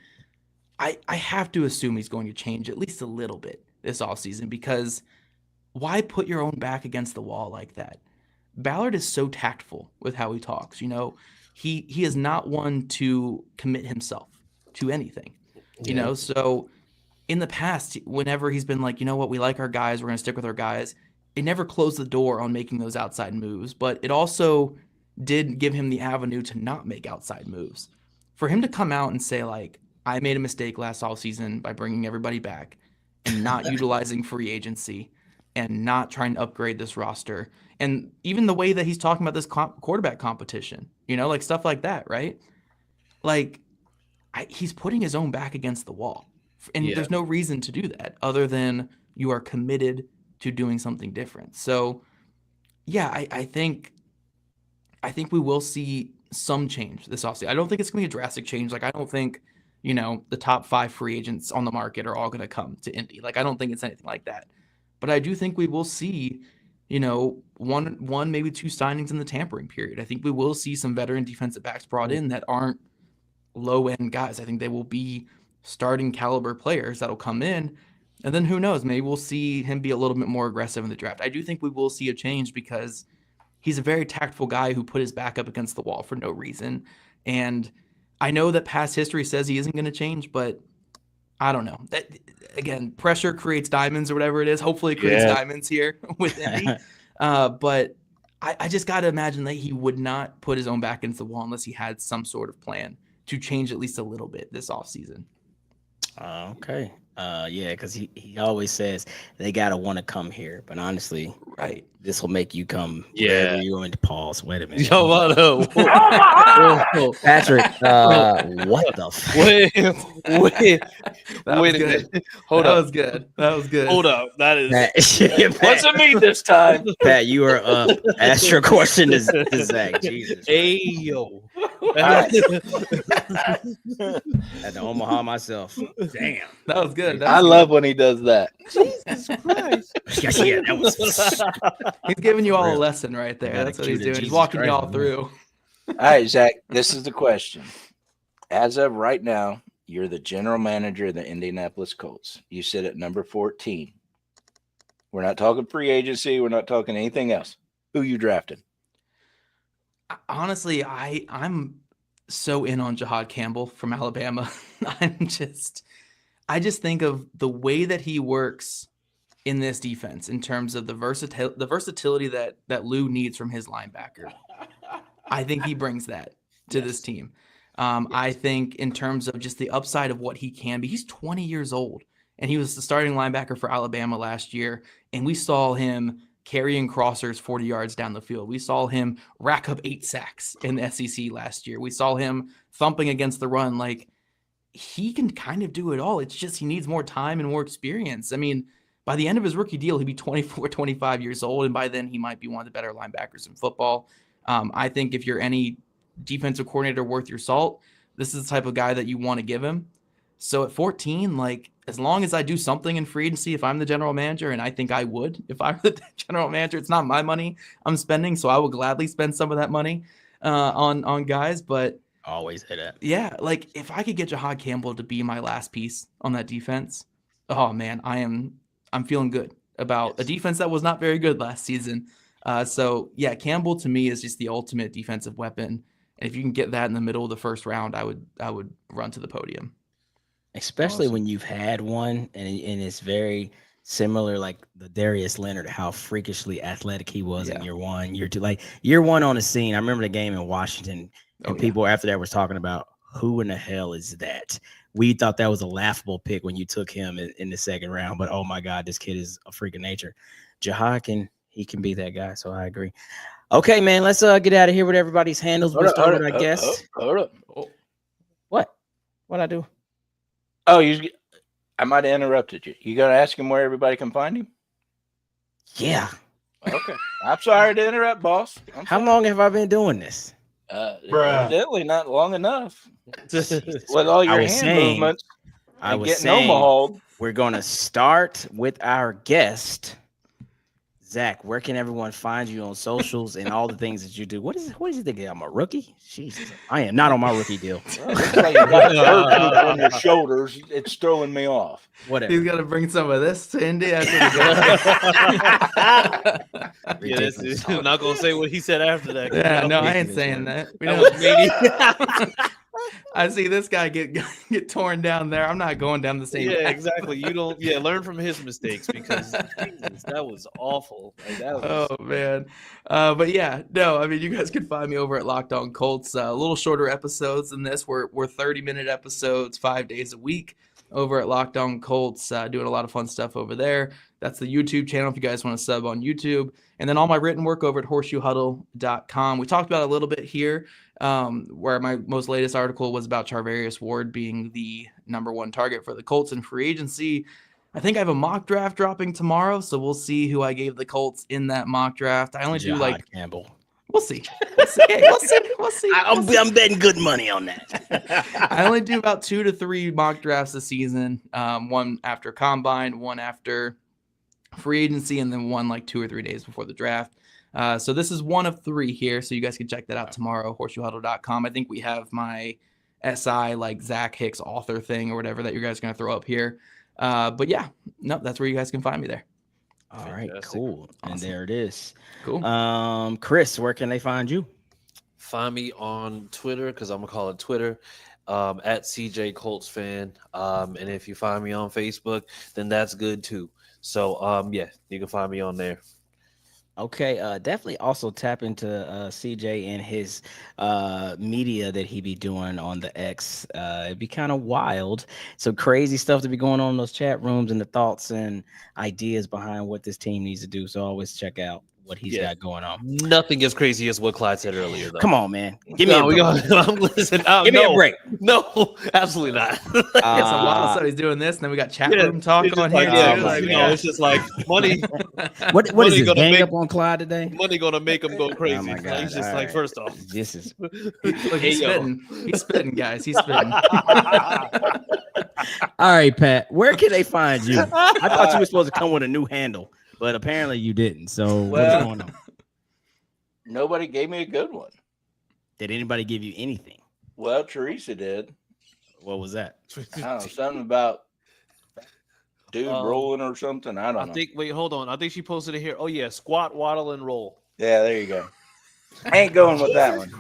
I have to assume he's going to change at least a little bit this offseason, because why put your own back against the wall like that? Ballard is so tactful with how he talks. He is not one to commit himself to anything. So in the past, whenever he's been like, you know what, we like our guys, we're going to stick with our guys, it never closed the door on making those outside moves, but it also did give him the avenue to not make outside moves. For him to come out and say, like, I made a mistake last offseason by bringing everybody back and not utilizing free agency and not trying to upgrade this roster. And even the way that he's talking about this quarterback competition, like stuff like that, right? Like, he's putting his own back against the wall. And there's no reason to do that other than you are committed to doing something different. So, yeah, I think we will see some change this offseason. I don't think it's going to be a drastic change. Like, I don't think, the top 5 free agents on the market are all going to come to Indy. Like, I don't think it's anything like that. But I do think we will see, one, maybe 2 signings in the tampering period. I think we will see some veteran defensive backs brought in that aren't low-end guys. I think they will be starting caliber players that'll come in. And then who knows, maybe we'll see him be a little bit more aggressive in the draft. I do think we will see a change because he's a very tactful guy who put his back up against the wall for no reason. And I know that past history says he isn't going to change, but I don't know. That, again, pressure creates diamonds or whatever it is. Hopefully it creates diamonds here with Indy. But I just got to imagine that he would not put his own back against the wall unless he had some sort of plan to change at least a little bit this offseason. Okay. Because he always says they gotta want to come here, but honestly, right, this will make you come. Yeah, you going to pause. Wait a minute. Yo, what Patrick, what the? Wait a minute. Hold up. That was good. That was good. Hold up. That is. Pat, What's it mean this time? Pat, you are up. Ask your question to Zach. Jesus. Hey yo. At the Omaha myself. Damn. That was good. I love when he does that. Jesus Christ. Yeah, that was. He's giving you all a lesson right there. That's what he's doing. He's walking you all through. All right, Zach, this is the question. As of right now, you're the general manager of the Indianapolis Colts. You sit at number 14. We're not talking free agency. We're not talking anything else. Who you drafted? Honestly, I'm so in on Jahad Campbell from Alabama. I just think of the way that he works in this defense in terms of the versatility that Lou needs from his linebacker. I think he brings that to this team. I think in terms of just the upside of what he can be, he's 20 years old, and he was the starting linebacker for Alabama last year, and we saw him carrying crossers 40 yards down the field. We saw him rack up 8 sacks in the SEC last year. We saw him thumping against the run. Like, he can kind of do it all. It's just he needs more time and more experience. I mean, by the end of his rookie deal, he'd be 24, 25 years old, and by then he might be one of the better linebackers in football. I think if you're any defensive coordinator worth your salt, this is the type of guy that you want to give him. So at 14, like, as long as I do something in free agency, if I'm the general manager, and I think I would, if I were the general manager, it's not my money I'm spending, so I will gladly spend some of that money on guys. But always say that. Yeah, like, if I could get Jahad Campbell to be my last piece on that defense, oh man, I'm feeling good about a defense that was not very good last season. So yeah, Campbell to me is just the ultimate defensive weapon. And if you can get that in the middle of the first round, I would run to the podium. Especially when you've had one and it's very similar, like the Darius Leonard, how freakishly athletic he was in year 1, year 2. Like, year 1 on the scene, I remember the game in Washington, and people after that was talking about, who in the hell is that? We thought that was a laughable pick when you took him in the second round, but oh my God, this kid is a freak of nature. Jahad he can be that guy. So I agree. Okay, man, let's get out of here with everybody's handles. We'll start with our guest. Hold up. What? What'd I do? Oh, I might have interrupted you. You got to ask him where everybody can find him? Yeah. Okay. I'm sorry to interrupt, boss. How long have I been doing this? Evidently not long enough. With all your hand movements and getting overhauled. We're going to start with our guest. Zach, where can everyone find you on socials and all the things that you do? What is you thinking? I'm a rookie? Jesus, I am not on my rookie deal. Looks like you got on your shoulders. It's throwing me off. Whatever. He's got to bring some of this to Indy. I'm not gonna say what he said after that. Yeah, no, I ain't saying that. We don't. I see this guy get torn down there. I'm not going down the same. Yeah, exactly. You don't. Yeah, learn from his mistakes because Jesus, that was awful. Like, that was... Oh man, but yeah, no. I mean, you guys can find me over at Locked On Colts. A little shorter episodes than this. We're 30-minute episodes, 5 days a week over at Locked On Colts. Doing a lot of fun stuff over there. That's the YouTube channel if you guys want to sub on YouTube. And then all my written work over at horseshoehuddle.com. We talked about it a little bit here, where my most latest article was about Charvarius Ward being the #1 target for the Colts in free agency. I think I have a mock draft dropping tomorrow, so we'll see who I gave the Colts in that mock draft. I only do Campbell. We'll see. We'll see. I'm betting good money on that. I only do about 2 to 3 mock drafts a season. One after combine, one after free agency, and then one like 2 or 3 days before the draft. So this is one of 3 here. So you guys can check that out tomorrow, horseshoehuddle.com. I think we have my SI like Zach Hicks author thing or whatever that you guys are going to throw up here. But yeah, no, that's where you guys can find me there. All right, cool. Awesome. And there it is. Cool. Chris, where can they find you? Find me on Twitter, because I'm gonna call it Twitter, at CJ Colts fan. And if you find me on Facebook, then that's good too. So yeah, you can find me on there. Okay, definitely also tap into CJ and his media that he be doing on the X. It'd be kind of wild. Some crazy stuff to be going on in those chat rooms and the thoughts and ideas behind what this team needs to do. So always check out what he's got going on. Nothing as crazy as what Clyde said earlier, though. Come on, man. Give me a break. Give me a break. No, absolutely not. It's a lot of stuff. He's doing this, and then we got chat room talk on like, here. It's just like money. What is this gang up on Clyde today? Money gonna make him go crazy. Oh my God. He's just like, first off, this is he's spitting. He's spitting, guys. He's spitting. All right, Pat. Where can they find you? I thought you were supposed to come with a new handle, but apparently you didn't. So what's going on? Nobody gave me a good one. Did anybody give you anything? Well, Teresa did. What was that? I don't know, something about dude rolling or something. I don't know. Wait, hold on. I think she posted it here. Oh yeah, squat, waddle, and roll. Yeah, there you go. I ain't going with that one.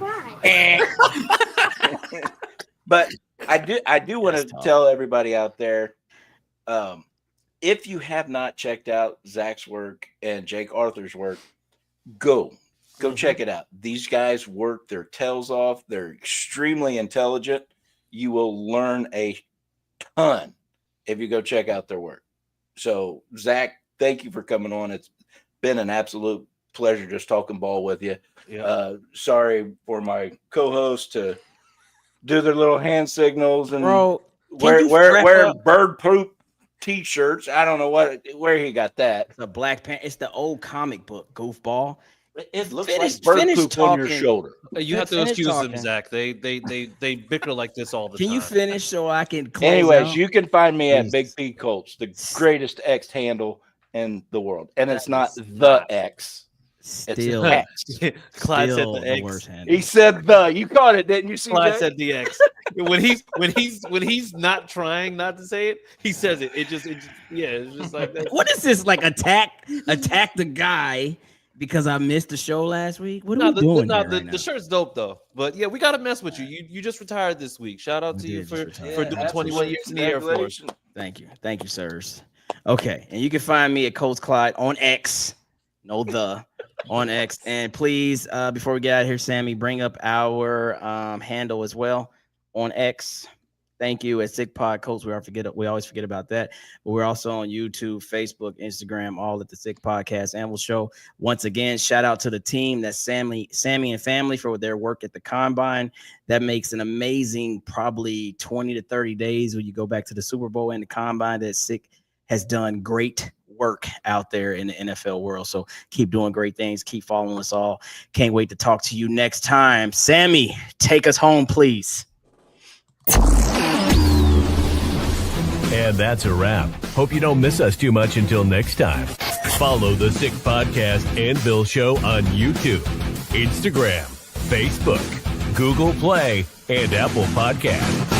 But I do want to tell everybody out there, if you have not checked out Zach's work and Jake Arthur's work, go check it out. These guys work their tails off. They're extremely intelligent. You will learn a ton if you go check out their work. So, Zach, thank you for coming on. It's been an absolute pleasure just talking ball with you. Yeah. Sorry for my co-host to do their little hand signals and wear bird poop T-shirts. I don't know where he got that. It's a Black Panther. It's the old comic book, goofball. It looks like bird poop on your shoulder. You have to excuse them, Zach. They bicker like this all the time. Can you finish so I can close Anyways, out? you can find me at Big P Colts, the greatest X handle in the world. And it's not the X. Still, it's X. Clyde said still the the X. worst handle. He said the. You caught it, didn't you? See Clyde said the X. When he's not trying not to say it, he says it. It's just like that. What is this? Like attack the guy because I missed the show last week? What are we doing here right now? The shirt's dope though. But yeah, we gotta mess with you. You just retired this week. Shout out to you for doing 21 years in the Air Force. Thank you, sirs. Okay, and you can find me at Coach Clyde on X. On X. And please, before we get out of here, Sammy, bring up our handle as well on X. Thank you at Sick Pod Colts. We always forget about that. But we're also on YouTube, Facebook, Instagram, all at the Sick Podcast Anvil Show. Once again, shout out to the team. That's Sammy and family for their work at the Combine. That makes an amazing probably 20 to 30 days when you go back to the Super Bowl and the Combine. That Sick has done great work out there in the NFL world. So keep doing great things. Keep following us all. Can't wait to talk to you next time. Sammy, take us home, please. And that's a wrap. Hope you don't miss us too much until next time. Follow the Sick Podcast Anvil Show on YouTube, Instagram, Facebook, Google Play, and Apple Podcasts.